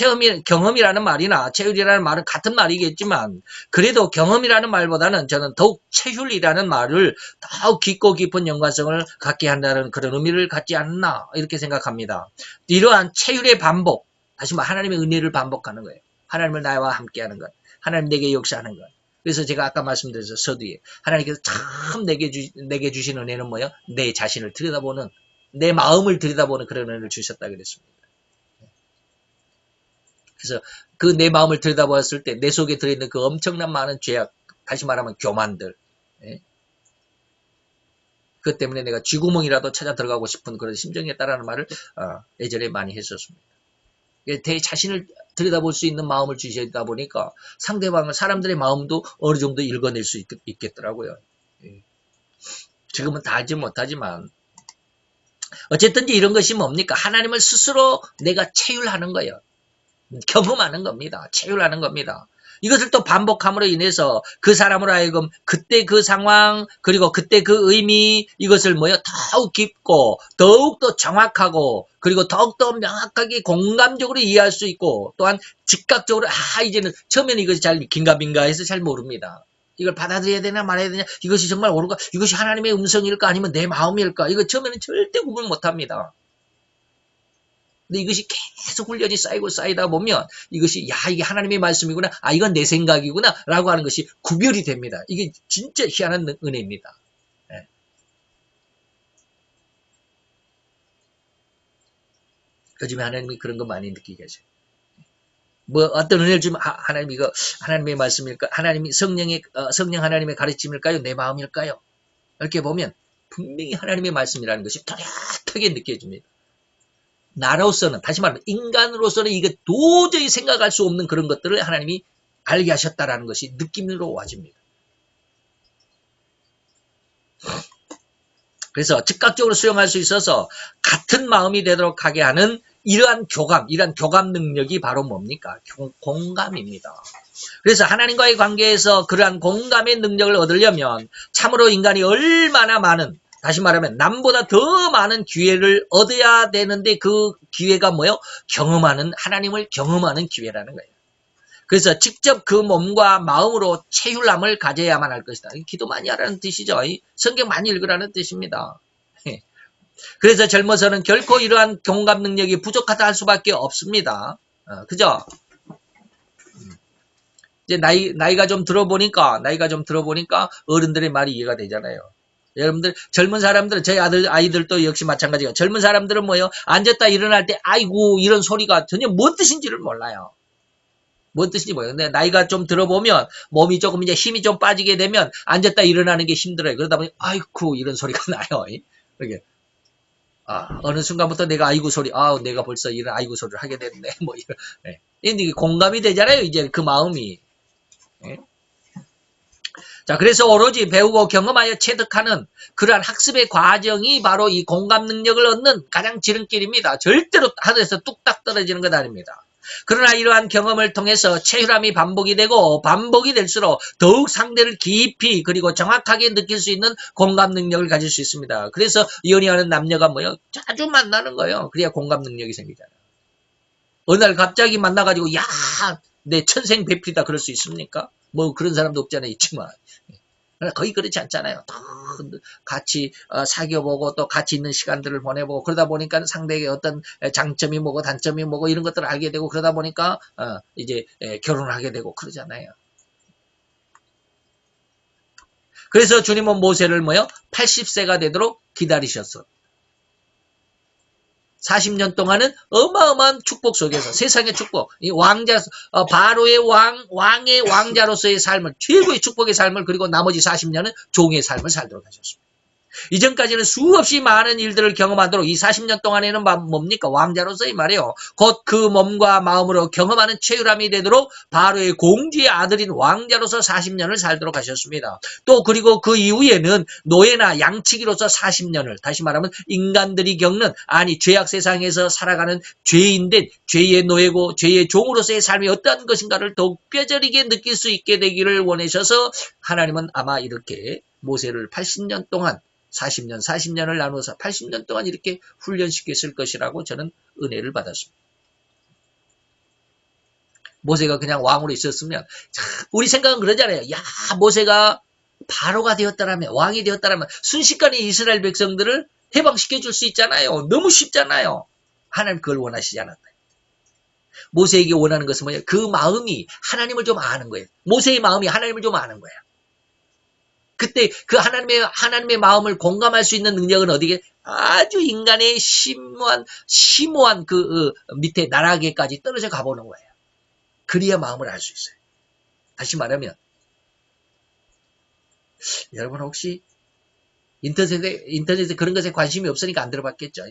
Speaker 2: 경험이라는 말이나 체휼이라는 말은 같은 말이겠지만 그래도 경험이라는 말보다는 저는 더욱 체휼이라는 말을 더욱 깊고 깊은 연관성을 갖게 한다는 그런 의미를 갖지 않나 이렇게 생각합니다. 이러한 체휼의 반복, 다시 말해 하나님의 은혜를 반복하는 거예요. 하나님을 나와 함께하는 것. 하나님 내게 역사하는 것. 그래서 제가 아까 말씀드렸죠. 서두에. 하나님께서 참 내게 주신 은혜는 뭐예요? 내 자신을 들여다보는, 내 마음을 들여다보는 그런 은혜를 주셨다 그랬습니다. 그래서 그 내 마음을 들여다보았을 때 내 속에 들어있는 그 엄청난 많은 죄악, 다시 말하면 교만들, 예? 그것 때문에 내가 쥐구멍이라도 찾아 들어가고 싶은 그런 심정이었다라는 말을 예전에 많이 했었습니다. 내 자신을 들여다볼 수 있는 마음을 주시다 보니까 상대방을, 사람들의 마음도 어느 정도 읽어낼 수 있겠더라고요. 예. 지금은 다 알지 못하지만 어쨌든지 이런 것이 뭡니까? 하나님을 스스로 내가 체휼하는 거예요. 경험하는 겁니다. 체휼하는 겁니다. 이것을 또 반복함으로 인해서 그 사람으로 하여금 그때 그 상황, 그리고 그때 그 의미, 이것을 더욱 깊고 더욱더 정확하고 그리고 더욱더 명확하게 공감적으로 이해할 수 있고, 또한 즉각적으로 이제는 처음에는 이것이 잘 긴가민가 해서 잘 모릅니다. 이걸 받아들여야 되나 말아야 되냐, 이것이 정말 옳은가, 이것이 하나님의 음성일까 아니면 내 마음일까, 이거 처음에는 절대 구분 못합니다. 근데 이것이 계속 훈련이 쌓이다 보면 이것이 이게 하나님의 말씀이구나, 이건 내 생각이구나 라고 하는 것이 구별이 됩니다. 이게 진짜 희한한 은혜입니다. 네. 요즘에 하나님이 그런 거 많이 느끼게 하죠. 어떤 은혜를 주면 하나님 이거 하나님의 말씀일까, 하나님이 성령 하나님의 가르침일까요, 내 마음일까요? 이렇게 보면 분명히 하나님의 말씀이라는 것이 뚜렷하게 느껴집니다. 나로서는, 다시 말하면 인간으로서는 이게 도저히 생각할 수 없는 그런 것들을 하나님이 알게 하셨다라는 것이 느낌으로 와집니다. 그래서 즉각적으로 수용할 수 있어서 같은 마음이 되도록 하게 하는 이러한 교감 능력이 바로 뭡니까? 공감입니다. 그래서 하나님과의 관계에서 그러한 공감의 능력을 얻으려면 참으로 인간이 얼마나 많은, 다시 말하면 남보다 더 많은 기회를 얻어야 되는데, 그 기회가 하나님을 경험하는 기회라는 거예요. 그래서 직접 그 몸과 마음으로 체휼함을 가져야만 할 것이다. 기도 많이 하라는 뜻이죠. 성경 많이 읽으라는 뜻입니다. 그래서 젊어서는 결코 이러한 공감 능력이 부족하다 할 수밖에 없습니다. 그죠? 이제 나이가 좀 들어보니까 어른들의 말이 이해가 되잖아요. 여러분들, 젊은 사람들은, 저희 아이들도 역시 마찬가지예요. 젊은 사람들은 앉았다 일어날 때 아이고 이런 소리가 전혀 뭔 뜻인지를 몰라요. 뭔 뜻인지 모르겠어요. 근데 나이가 좀 들어보면 몸이 조금 이제 힘이 좀 빠지게 되면 앉았다 일어나는 게 힘들어요. 그러다 보니 아이쿠 이런 소리가 나요. 이렇게. 어느 순간부터 내가 아이고 소리, 내가 벌써 이런 아이고 소리를 하게 됐네. 이런. 네. 이게 공감이 되잖아요. 이제 그 마음이. 네. 자, 그래서 오로지 배우고 경험하여 체득하는 그러한 학습의 과정이 바로 이 공감 능력을 얻는 가장 지름길입니다. 절대로 하늘에서 뚝딱 떨어지는 것 아닙니다. 그러나 이러한 경험을 통해서 체휼함이 반복이 되고 반복이 될수록 더욱 상대를 깊이 그리고 정확하게 느낄 수 있는 공감 능력을 가질 수 있습니다. 그래서 연애하는 남녀가 자주 만나는 거예요. 그래야 공감 능력이 생기잖아요. 어느 날 갑자기 만나가지고 내 천생배필이다 그럴 수 있습니까? 그런 사람도 없잖아요. 있지만 거의 그렇지 않잖아요. 같이 사귀어보고 또 같이 있는 시간들을 보내보고 그러다 보니까 상대의 어떤 장점이 뭐고 단점이 뭐고 이런 것들을 알게 되고 그러다 보니까 이제 결혼을 하게 되고 그러잖아요. 그래서 주님은 모세를 80세가 되도록 기다리셨어. 40년 동안은 어마어마한 축복 속에서, 세상의 축복, 이 바로의 왕의 왕자로서의 삶을, 최고의 축복의 삶을, 그리고 나머지 40년은 종의 삶을 살도록 하셨습니다. 이전까지는 수없이 많은 일들을 경험하도록 이 40년 동안에는 뭡니까? 왕자로서의 말이에요. 곧 그 몸과 마음으로 경험하는 체휼함이 되도록 바로의 공주의 아들인 왕자로서 40년을 살도록 하셨습니다. 또 그리고 그 이후에는 노예나 양치기로서 40년을, 다시 말하면 인간들이 겪는, 죄악 세상에서 살아가는 죄인된 죄의 노예고 죄의 종으로서의 삶이 어떠한 것인가를 더욱 뼈저리게 느낄 수 있게 되기를 원하셔서 하나님은 아마 이렇게 모세를 80년 동안 40년을 나누어서 80년 동안 이렇게 훈련시켰을 것이라고 저는 은혜를 받았습니다. 모세가 그냥 왕으로 있었으면, 우리 생각은 그러잖아요. 모세가 바로가 되었다라면, 왕이 되었다라면 순식간에 이스라엘 백성들을 해방시켜 줄 수 있잖아요. 너무 쉽잖아요. 하나님 그걸 원하시지 않았다. 모세에게 원하는 것은 뭐냐? 그 마음이 하나님을 좀 아는 거예요. 모세의 마음이 하나님을 좀 아는 거예요. 그때 그 하나님의 마음을 공감할 수 있는 능력은 어디게? 아주 인간의 심오한 그 밑에 나락에까지 떨어져 가보는 거예요. 그래야 마음을 알 수 있어요. 다시 말하면 여러분 혹시 인터넷에 그런 것에 관심이 없으니까 안 들어봤겠죠.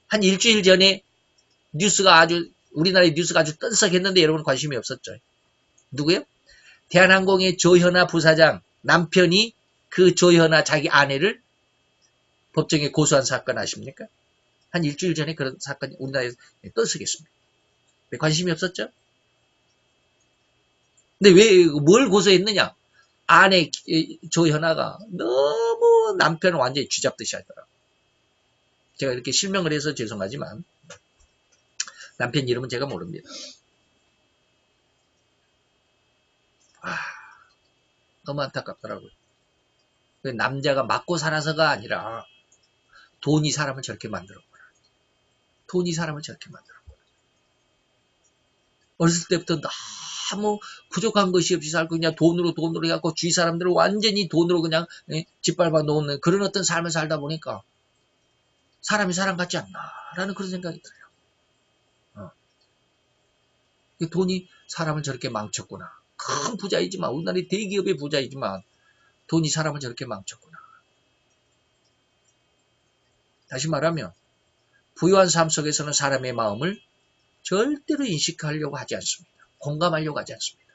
Speaker 2: 한 일주일 전에 우리나라의 뉴스가 아주 뜬석했는데 여러분 관심이 없었죠. 누구요? 대한항공의 조현아 부사장 남편이 그 조현아 자기 아내를 법정에 고소한 사건 아십니까? 한 일주일 전에 그런 사건이 우리나라에 떠들썩했습니다. 왜 관심이 없었죠? 근데 왜 뭘 고소했느냐? 아내 조현아가 너무 남편을 완전히 쥐잡듯이 하더라고요. 제가 이렇게 실명을 해서 죄송하지만 남편 이름은 제가 모릅니다. 너무 안타깝더라고요. 남자가 맞고 살아서가 아니라 돈이 사람을 저렇게 만들었구나. 돈이 사람을 저렇게 만들었구나. 어렸을 때부터 너무 부족한 것이 없이 살고 그냥 돈으로 해갖고 주위 사람들을 완전히 돈으로 그냥 짓밟아 놓는 그런 어떤 삶을 살다 보니까 사람이 사람 같지 않나라는 그런 생각이 들어요. 돈이 사람을 저렇게 망쳤구나. 큰 부자이지만 우리나라의 대기업의 부자이지만 돈이 사람을 저렇게 망쳤구나. 다시 말하면 부유한 삶 속에서는 사람의 마음을 절대로 인식하려고 하지 않습니다. 공감하려고 하지 않습니다.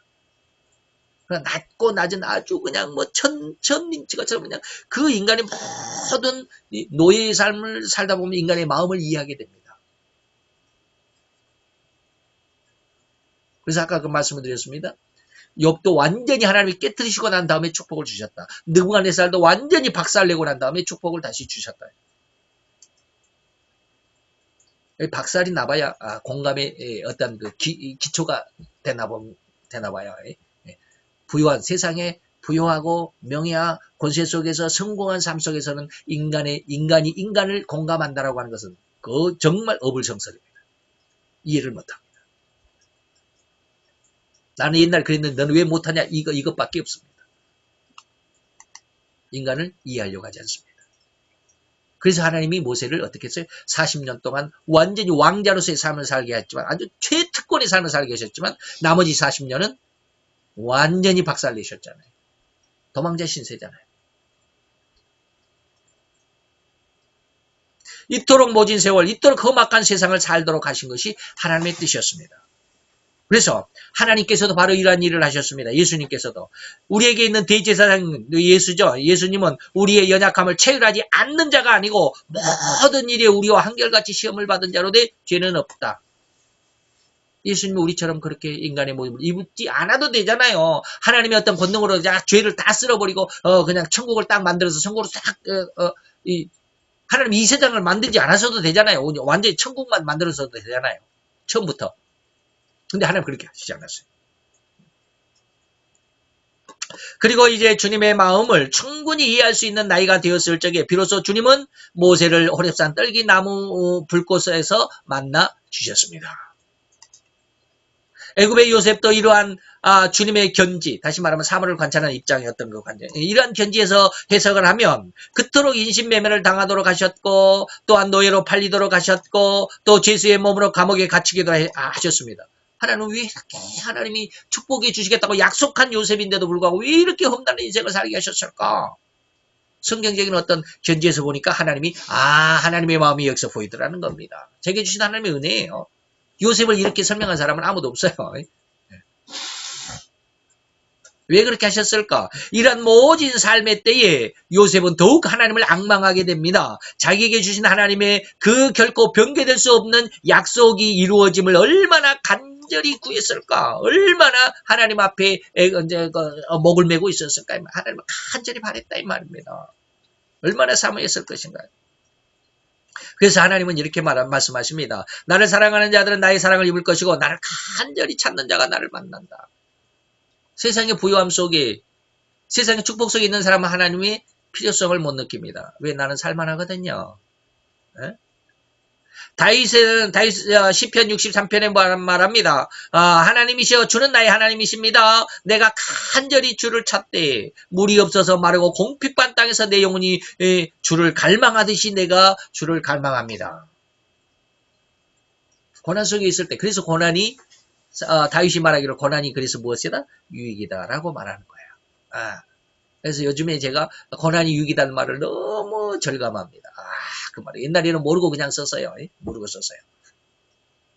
Speaker 2: 그러나 낮고 낮은 아주 그냥 뭐 천민치가처럼 그냥 그 인간의 모든 노예의 삶을 살다 보면 인간의 마음을 이해하게 됩니다. 그래서 아까 그 말씀을 드렸습니다. 욥도 완전히 하나님이 깨뜨리시고 난 다음에 축복을 주셨다. 느부갓네살도 완전히 박살내고 난 다음에 축복을 다시 주셨다. 박살이 나봐야 공감의 어떤 그 기초가 되나봐요. 부유한 세상에 부유하고 명예와 권세 속에서 성공한 삶 속에서는 인간이 인간을 공감한다라고 하는 것은 그 정말 어불성설입니다. 이해를 못합니다. 나는 옛날 그랬는데 너는 왜 못하냐? 이것밖에 없습니다. 인간을 이해하려고 하지 않습니다. 그래서 하나님이 모세를 어떻게 했어요? 40년 동안 완전히 왕자로서의 삶을 살게 했지만 아주 최특권의 삶을 살게 하셨지만 나머지 40년은 완전히 박살내셨잖아요. 도망자 신세잖아요. 이토록 모진 세월, 이토록 험악한 세상을 살도록 하신 것이 하나님의 뜻이었습니다. 그래서 하나님께서도 바로 이러한 일을 하셨습니다. 예수님께서도. 우리에게 있는 대제사장 예수죠. 예수님은 우리의 연약함을 체휼하지 않는 자가 아니고 모든 일에 우리와 한결같이 시험을 받은 자로 돼 죄는 없다. 예수님이 우리처럼 그렇게 인간의 모습을 입지 않아도 되잖아요. 하나님의 어떤 권능으로 죄를 다 쓸어버리고 그냥 천국을 딱 만들어서 천국으로 딱 하나님 이 세상을 만들지 않아서도 되잖아요. 완전히 천국만 만들어서도 되잖아요. 처음부터. 근데 하나님 그렇게 하시지 않았어요. 그리고 이제 주님의 마음을 충분히 이해할 수 있는 나이가 되었을 적에 비로소 주님은 모세를 호렙산 떨기나무 불꽃에서 만나 주셨습니다. 애굽의 요셉도 이러한 주님의 견지, 다시 말하면 사물을 관찰하는 입장이었던 그 관점. 이러한 견지에서 해석을 하면 그토록 인신매매를 당하도록 하셨고 또한 노예로 팔리도록 하셨고 또 죄수의 몸으로 감옥에 갇히기도 하셨습니다. 하나님은 왜 이렇게 하나님이 축복해 주시겠다고 약속한 요셉인데도 불구하고 왜 이렇게 험난한 인생을 살게 하셨을까? 성경적인 어떤 견지에서 보니까 하나님의 마음이 여기서 보이더라는 겁니다. 제게 주신 하나님의 은혜예요. 요셉을 이렇게 설명한 사람은 아무도 없어요. 왜 그렇게 하셨을까? 이런 모진 삶의 때에 요셉은 더욱 하나님을 앙망하게 됩니다. 자기에게 주신 하나님의 그 결코 변개될 수 없는 약속이 이루어짐을 얼마나 간절히 구했을까? 얼마나 하나님 앞에 목을 메고 있었을까? 하나님을 간절히 바랬다 이 말입니다. 얼마나 사모했을 것인가? 그래서 하나님은 이렇게 말씀하십니다. 나를 사랑하는 자들은 나의 사랑을 입을 것이고 나를 간절히 찾는 자가 나를 만난다. 세상의 부유함 속에 세상의 축복 속에 있는 사람은 하나님의 필요성을 못 느낍니다. 왜? 나는 살만하거든요. 시편 63편에 말합니다. 하나님이시여 주는 나의 하나님이십니다. 내가 간절히 주를 찾되 물이 없어서 마르고 공핍한 땅에서 내 영혼이 주를 갈망하듯이 내가 주를 갈망합니다. 고난 속에 있을 때, 그래서 고난이 다윗이 말하기로 고난이 그래서 무엇이다? 유익이다라고 말하는 거예요. 그래서 요즘에 제가 고난이 유익이라는 말을 너무 절감합니다. 그 말을 옛날에는 모르고 그냥 썼어요. 모르고 썼어요.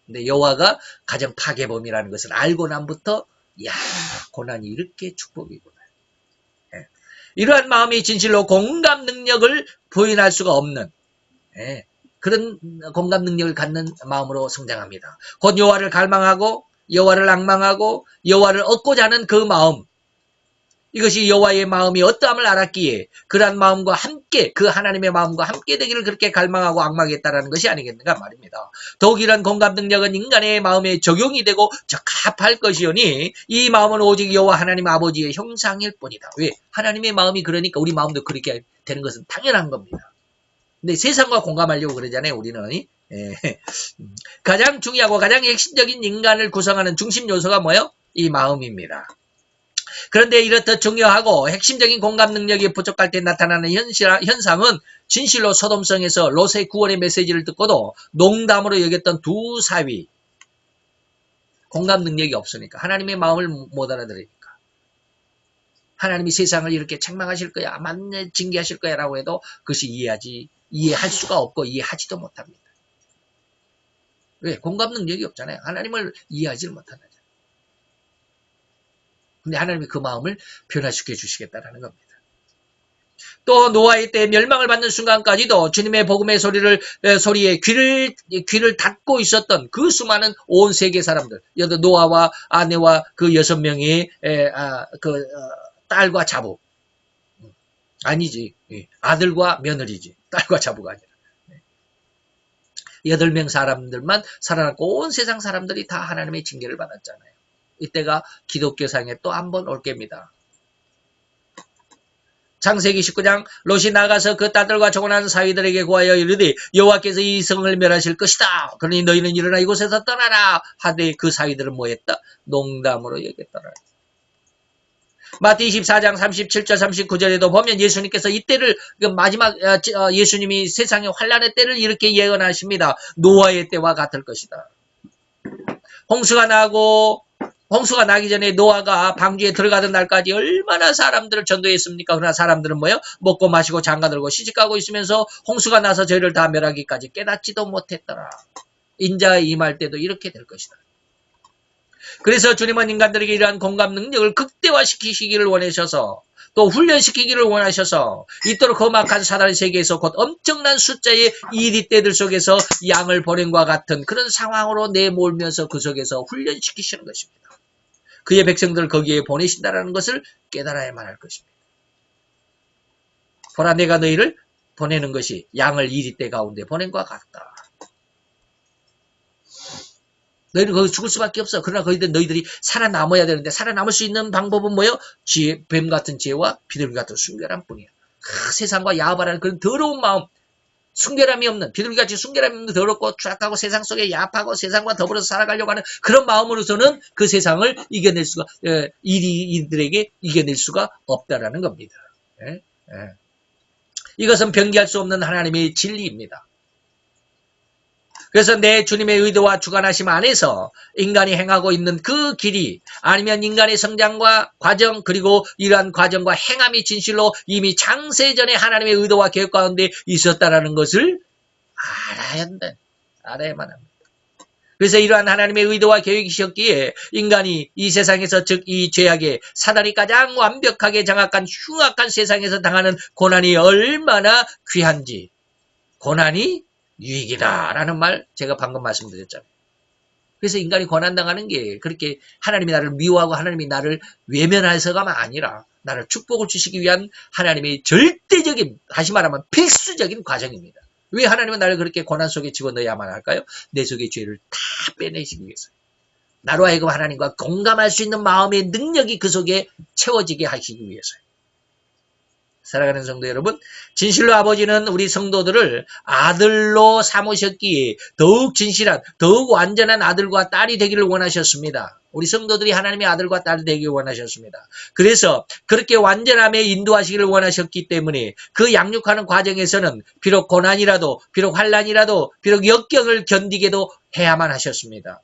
Speaker 2: 근데 여호와가 가정 파괴범이라는 것을 알고 난부터 고난이 이렇게 축복이구나. 이러한 마음이 진실로 공감 능력을 부인할 수가 없는 그런 공감 능력을 갖는 마음으로 성장합니다. 곧 여호와를 갈망하고 여호와를 앙망하고 여호와를 얻고자 하는 그 마음, 이것이 여호와의 마음이 어떠함을 알았기에 그러한 마음과 함께 그 하나님의 마음과 함께 되기를 그렇게 갈망하고 앙망했다라는 것이 아니겠는가 말입니다. 더욱 이런 공감 능력은 인간의 마음에 적용이 되고 적합할 것이오니 이 마음은 오직 여호와 하나님 아버지의 형상일 뿐이다. 왜? 하나님의 마음이 그러니까 우리 마음도 그렇게 되는 것은 당연한 겁니다. 근데 세상과 공감하려고 그러잖아요, 우리는. 가장 중요하고 가장 핵심적인 인간을 구성하는 중심 요소가 뭐예요? 이 마음입니다. 그런데 이렇듯 중요하고 핵심적인 공감 능력이 부족할 때 나타나는 현상은 진실로 소돔성에서 롯의 구원의 메시지를 듣고도 농담으로 여겼던 두 사위, 공감 능력이 없으니까, 하나님의 마음을 못 알아들으니까, 하나님이 세상을 이렇게 책망하실 거야, 만не 징계하실 거야 라고 해도 그것이 이해할 수가 없고 이해하지도 못합니다. 왜? 공감 능력이 없잖아요. 하나님을 이해하지를 못하잖아요. 근데 하나님이 그 마음을 변화시켜 주시겠다라는 겁니다. 또 노아의 때 멸망을 받는 순간까지도 주님의 복음의 소리에 귀를 닫고 있었던 그 수많은 온 세계 사람들, 노아와 아내와 그 6명의 딸과 자부, 아니지, 아들과 며느리지, 딸과 자부가 아니라 8명 사람들만 살아남고 온 세상 사람들이 다 하나님의 징계를 받았잖아요. 이때가 기독교상에 또 한 번 올 겁니다. 창세기 19장 롯이 나가서 그 딸들과 조곤한 사위들에게 구하여 이르되 여호와께서 이 성을 멸하실 것이다. 그러니 너희는 일어나 이곳에서 떠나라 하되 그 사위들은 뭐했다? 농담으로 여겼더라. 마태 24장 37절 39절에도 보면 예수님께서 이때를 마지막 예수님이 세상의 환란의 때를 이렇게 예언하십니다. 노아의 때와 같을 것이다. 홍수가 나기 전에 노아가 방주에 들어가던 날까지 얼마나 사람들을 전도했습니까? 그러나 사람들은 뭐예요? 먹고 마시고 장가들고 시집가고 있으면서 홍수가 나서 저희를 다 멸하기까지 깨닫지도 못했더라. 인자에 임할 때도 이렇게 될 것이다. 그래서 주님은 인간들에게 이러한 공감 능력을 극대화시키시기를 원하셔서 또 훈련시키기를 원하셔서 이토록 험악한 사단의 세계에서 곧 엄청난 숫자의 이리떼들 속에서 양을 보낸과 같은 그런 상황으로 내몰면서 그 속에서 훈련시키시는 것입니다. 그의 백성들을 거기에 보내신다라는 것을 깨달아야만 할 것입니다. 보라, 내가 너희를 보내는 것이 양을 이리떼 가운데 보낸 것 같다. 너희는 거기 죽을 수밖에 없어. 그러나 너희들이 살아남아야 되는데 살아남을 수 있는 방법은 뭐예요? 뱀 같은 지혜와 비둘기 같은 순결함 뿐이야. 세상과 야합하라는 그런 더러운 마음, 순결함이 없는, 비둘기같이 순결함이 없는 더럽고 추악하고 세상 속에 야합하고 세상과 더불어서 살아가려고 하는 그런 마음으로서는 그 세상을 이겨낼 수가, 이들에게 이겨낼 수가 없다라는 겁니다. 이것은 변기할 수 없는 하나님의 진리입니다. 그래서 내 주님의 의도와 주관하심 안에서 인간이 행하고 있는 그 길이 아니면 인간의 성장과 과정 그리고 이러한 과정과 행함이 진실로 이미 창세전에 하나님의 의도와 계획 가운데 있었다라는 것을 알아야만 합니다. 그래서 이러한 하나님의 의도와 계획이셨기에 인간이 이 세상에서 즉 이 죄악에 사단이 가장 완벽하게 장악한 흉악한 세상에서 당하는 고난이 얼마나 귀한지, 고난이 유익이다라는 말 제가 방금 말씀드렸잖아요. 그래서 인간이 고난당하는 게 그렇게 하나님이 나를 미워하고 하나님이 나를 외면해서가 아니라 나를 축복을 주시기 위한 하나님의 절대적인, 다시 말하면 필수적인 과정입니다. 왜 하나님은 나를 그렇게 고난 속에 집어넣어야만 할까요? 내 속의 죄를 다 빼내시기 위해서. 나로 하여금 하나님과 공감할 수 있는 마음의 능력이 그 속에 채워지게 하시기 위해서요. 사랑하는 성도 여러분, 진실로 아버지는 우리 성도들을 아들로 삼으셨기에 더욱 진실한, 더욱 완전한 아들과 딸이 되기를 원하셨습니다. 우리 성도들이 하나님의 아들과 딸이 되기를 원하셨습니다. 그래서 그렇게 완전함에 인도하시기를 원하셨기 때문에 그 양육하는 과정에서는 비록 고난이라도, 비록 환난이라도, 비록 역경을 견디게도 해야만 하셨습니다.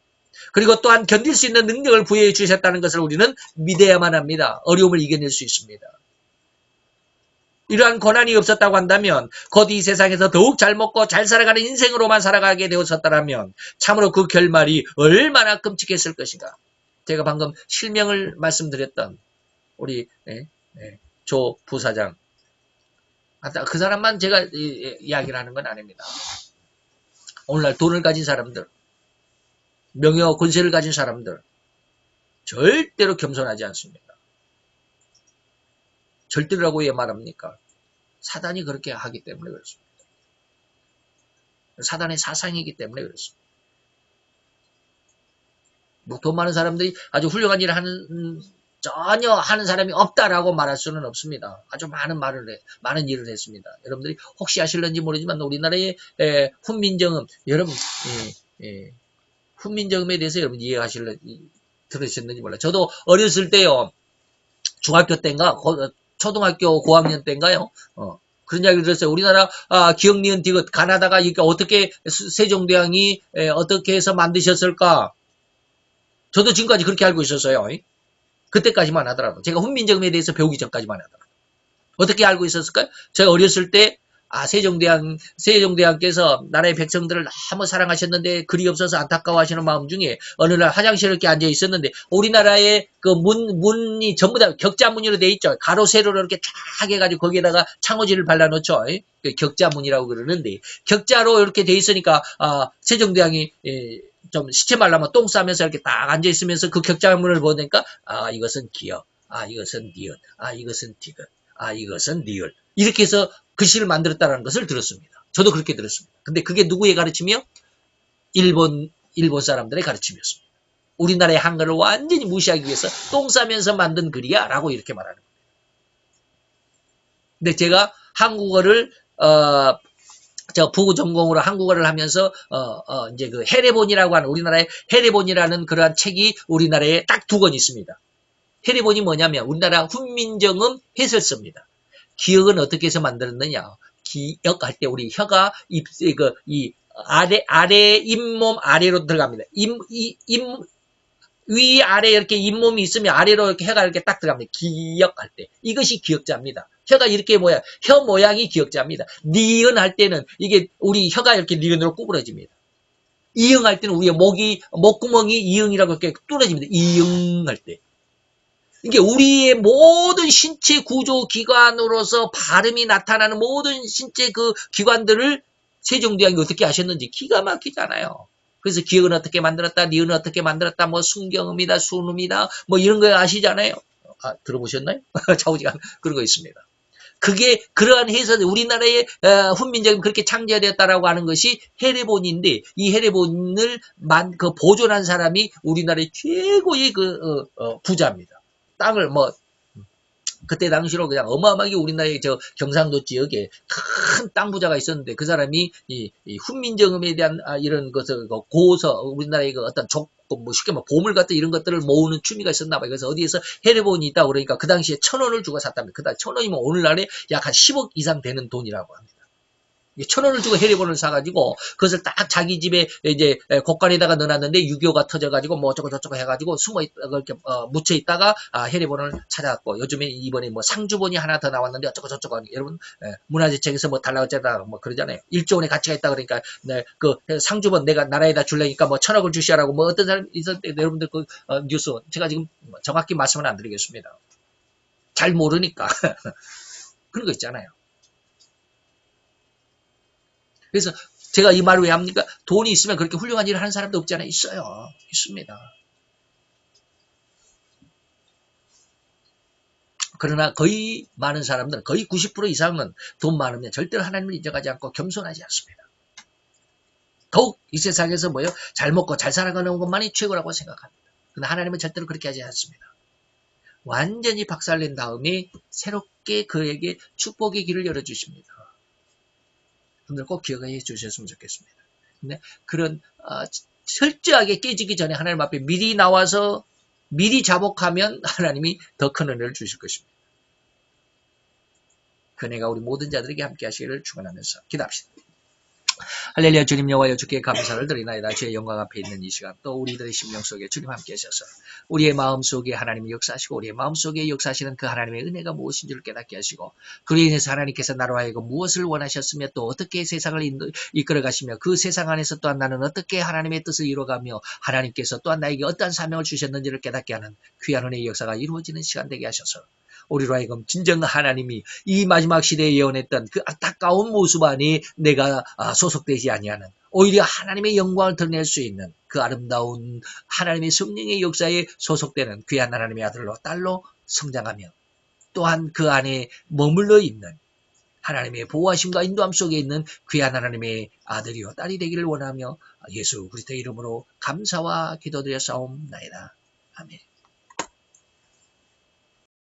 Speaker 2: 그리고 또한 견딜 수 있는 능력을 부여해 주셨다는 것을 우리는 믿어야만 합니다. 어려움을 이겨낼 수 있습니다. 이러한 고난이 없었다고 한다면 곧 이 세상에서 더욱 잘 먹고 잘 살아가는 인생으로만 살아가게 되었었다면 참으로 그 결말이 얼마나 끔찍했을 것인가. 제가 방금 실명을 말씀드렸던 우리 조 부사장, 그 사람만 제가 이야기를 하는 건 아닙니다. 오늘날 돈을 가진 사람들, 명예와 권세를 가진 사람들 절대로 겸손하지 않습니다. 절대라고 왜 말합니까? 사단이 그렇게 하기 때문에 그렇습니다. 사단의 사상이기 때문에 그렇습니다. 뭐 돈 많은 사람들이 아주 훌륭한 일을 하는, 전혀 하는 사람이 없다라고 말할 수는 없습니다. 아주 많은 일을 했습니다. 여러분들이 혹시 아실는지 모르지만 우리나라의 훈민정음, 여러분, 훈민정음에 대해서 여러분 들으셨는지 몰라요. 저도 어렸을 때요, 중학교 때인가, 초등학교 고학년 때인가요? 그런 이야기를 들었어요. 우리나라 기억 니은 디귿 가나다가 이렇게 어떻게 세종대왕이 어떻게 해서 만드셨을까? 저도 지금까지 그렇게 알고 있었어요. 그때까지만 하더라고요. 제가 훈민정음에 대해서 배우기 전까지만 하더라고요. 어떻게 알고 있었을까요? 제가 어렸을 때 세종대왕께서 나라의 백성들을 너무 사랑하셨는데 글이 없어서 안타까워하시는 마음 중에 어느 날 화장실에 이렇게 앉아 있었는데 우리나라의 그 문이 전부 다 격자문으로 돼 있죠. 가로 세로로 이렇게 쫙 해가지고 거기에다가 창호지를 발라놓죠. 격자문이라고 그러는데 격자로 이렇게 돼 있으니까 세종대왕이 좀 시체 말라면 똥 싸면서 이렇게 딱 앉아 있으면서 그 격자문을 보니까 이것은 기역, 이것은 니은, 이것은 디귿, 이것은 리을 이렇게 해서 글씨를 만들었다는 것을 들었습니다. 저도 그렇게 들었습니다. 근데 그게 누구의 가르침이요? 일본 사람들의 가르침이었습니다. 우리나라의 한글을 완전히 무시하기 위해서 똥 싸면서 만든 글이야 라고 이렇게 말하는 겁니다. 근데 제가 한국어를 제가 부고 전공으로 한국어를 하면서 이제 그 해례본이라고 하는 우리나라의 해례본이라는 그러한 책이 우리나라에 딱 2권 있습니다. 해례본이 뭐냐면 우리나라 훈민정음 해설서입니다. 기역은 어떻게 해서 만들었느냐? 기역할 때 우리 혀가 이 아래 잇몸 아래로 들어갑니다. 위 아래 이렇게 잇몸이 있으면 아래로 이렇게 혀가 이렇게 딱 들어갑니다. 기역할 때 이것이 기역자입니다. 혀가 이렇게 혀 모양이 기역자입니다. 니은 할 때는 이게 우리 혀가 이렇게 니은으로 구부러집니다. 이응 할 때는 우리의 목구멍이 이응이라고 이렇게 뚫어집니다. 이응 할 때. 이게 우리의 모든 신체 구조 기관으로서 발음이 나타나는 모든 신체 그 기관들을 세종대왕이 어떻게 하셨는지 기가 막히잖아요. 그래서 기역은 어떻게 만들었다, 니은은 어떻게 만들었다, 뭐 순경음이다, 순음이다, 뭐 이런 거 아시잖아요. 들어보셨나요? 좌우지간 그런 거 있습니다. 그게 그러한 해설, 우리나라의 훈민정음이 그렇게 창제되었다라고 하는 것이 해례본인데 이 해례본을 보존한 사람이 우리나라의 최고의 부자입니다. 땅을 그때 당시로 그냥 어마어마하게 우리나라의 경상도 지역에 큰 땅 부자가 있었는데 그 사람이 이 훈민정음에 대한 이런 것을 고서 우리나라의 어떤 쉽게 보물 같은 이런 것들을 모으는 취미가 있었나 봐요. 그래서 어디에서 해례본이 있다고 그러니까 그 당시에 1,000원을 주고 샀답니다. 그다 1,000원이면 오늘날에 약 한 10억 이상 되는 돈이라고 합니다. 1,000원을 주고 해례본을 사가지고 그것을 딱 자기 집에 이제 곡간에다가 넣어놨는데 6.25가 터져가지고 뭐 어쩌고 해가지고 숨어있다가 이렇게 묻혀있다가 해례본을 찾아왔고 요즘에 이번에 뭐 상주본이 하나 더 나왔는데 어쩌고 여러분 문화재청에서 뭐 달라고 어쩌다 뭐 그러잖아요. 1조 원의 가치가 있다 그러니까 그 상주본 내가 나라에다 줄래니까 뭐 1,000억을 주시라고 뭐 어떤 사람이 있을 때 여러분들 그 뉴스 제가 지금 정확히 말씀은 안 드리겠습니다. 잘 모르니까 그런 거 있잖아요. 그래서 제가 이 말을 왜 합니까? 돈이 있으면 그렇게 훌륭한 일을 하는 사람도 없잖아요. 있어요. 있습니다. 그러나 거의 많은 사람들은 거의 90% 이상은 돈 많으면 절대로 하나님을 인정하지 않고 겸손하지 않습니다. 더욱 이 세상에서 잘 먹고 잘 살아가는 것만이 최고라고 생각합니다. 그러나 하나님은 절대로 그렇게 하지 않습니다. 완전히 박살낸 다음에 새롭게 함께 그에게 축복의 길을 열어주십니다. 분들 꼭 기억해 주셨으면 좋겠습니다. 근데 그런 철저하게 깨지기 전에 하나님 앞에 미리 나와서 미리 자복하면 하나님이 더 큰 은혜를 주실 것입니다. 그네가 우리 모든 자들에게 함께 하시기를 축원하면서 기도합시다. 할렐루야. 주님 여호와여, 주께 감사를 드리나이다. 주의 영광 앞에 있는 이 시간, 또 우리들의 심령 속에 주님 함께 하셔서 우리의 마음 속에 하나님이 역사하시고 우리의 마음 속에 역사하시는 그 하나님의 은혜가 무엇인 줄 깨닫게 하시고, 그로 인해서 하나님께서 나로 하여금 무엇을 원하셨으며 또 어떻게 세상을 이끌어 가시며 그 세상 안에서 또한 나는 어떻게 하나님의 뜻을 이루어가며 하나님께서 또한 나에게 어떠한 사명을 주셨는지를 깨닫게 하는 귀한 은혜의 역사가 이루어지는 시간 되게 하셔서 우리로 하여금 진정 하나님이 이 마지막 시대에 예언했던 그 안타까운 모습 안에 내가 소속되지 아니하는, 오히려 하나님의 영광을 드러낼 수 있는 그 아름다운 하나님의 성령의 역사에 소속되는 귀한 하나님의 아들로 딸로 성장하며, 또한 그 안에 머물러 있는 하나님의 보호하심과 인도함 속에 있는 귀한 하나님의 아들이요 딸이 되기를 원하며 예수 그리스도의 이름으로 감사와 기도드려 싸움나이다. 아멘.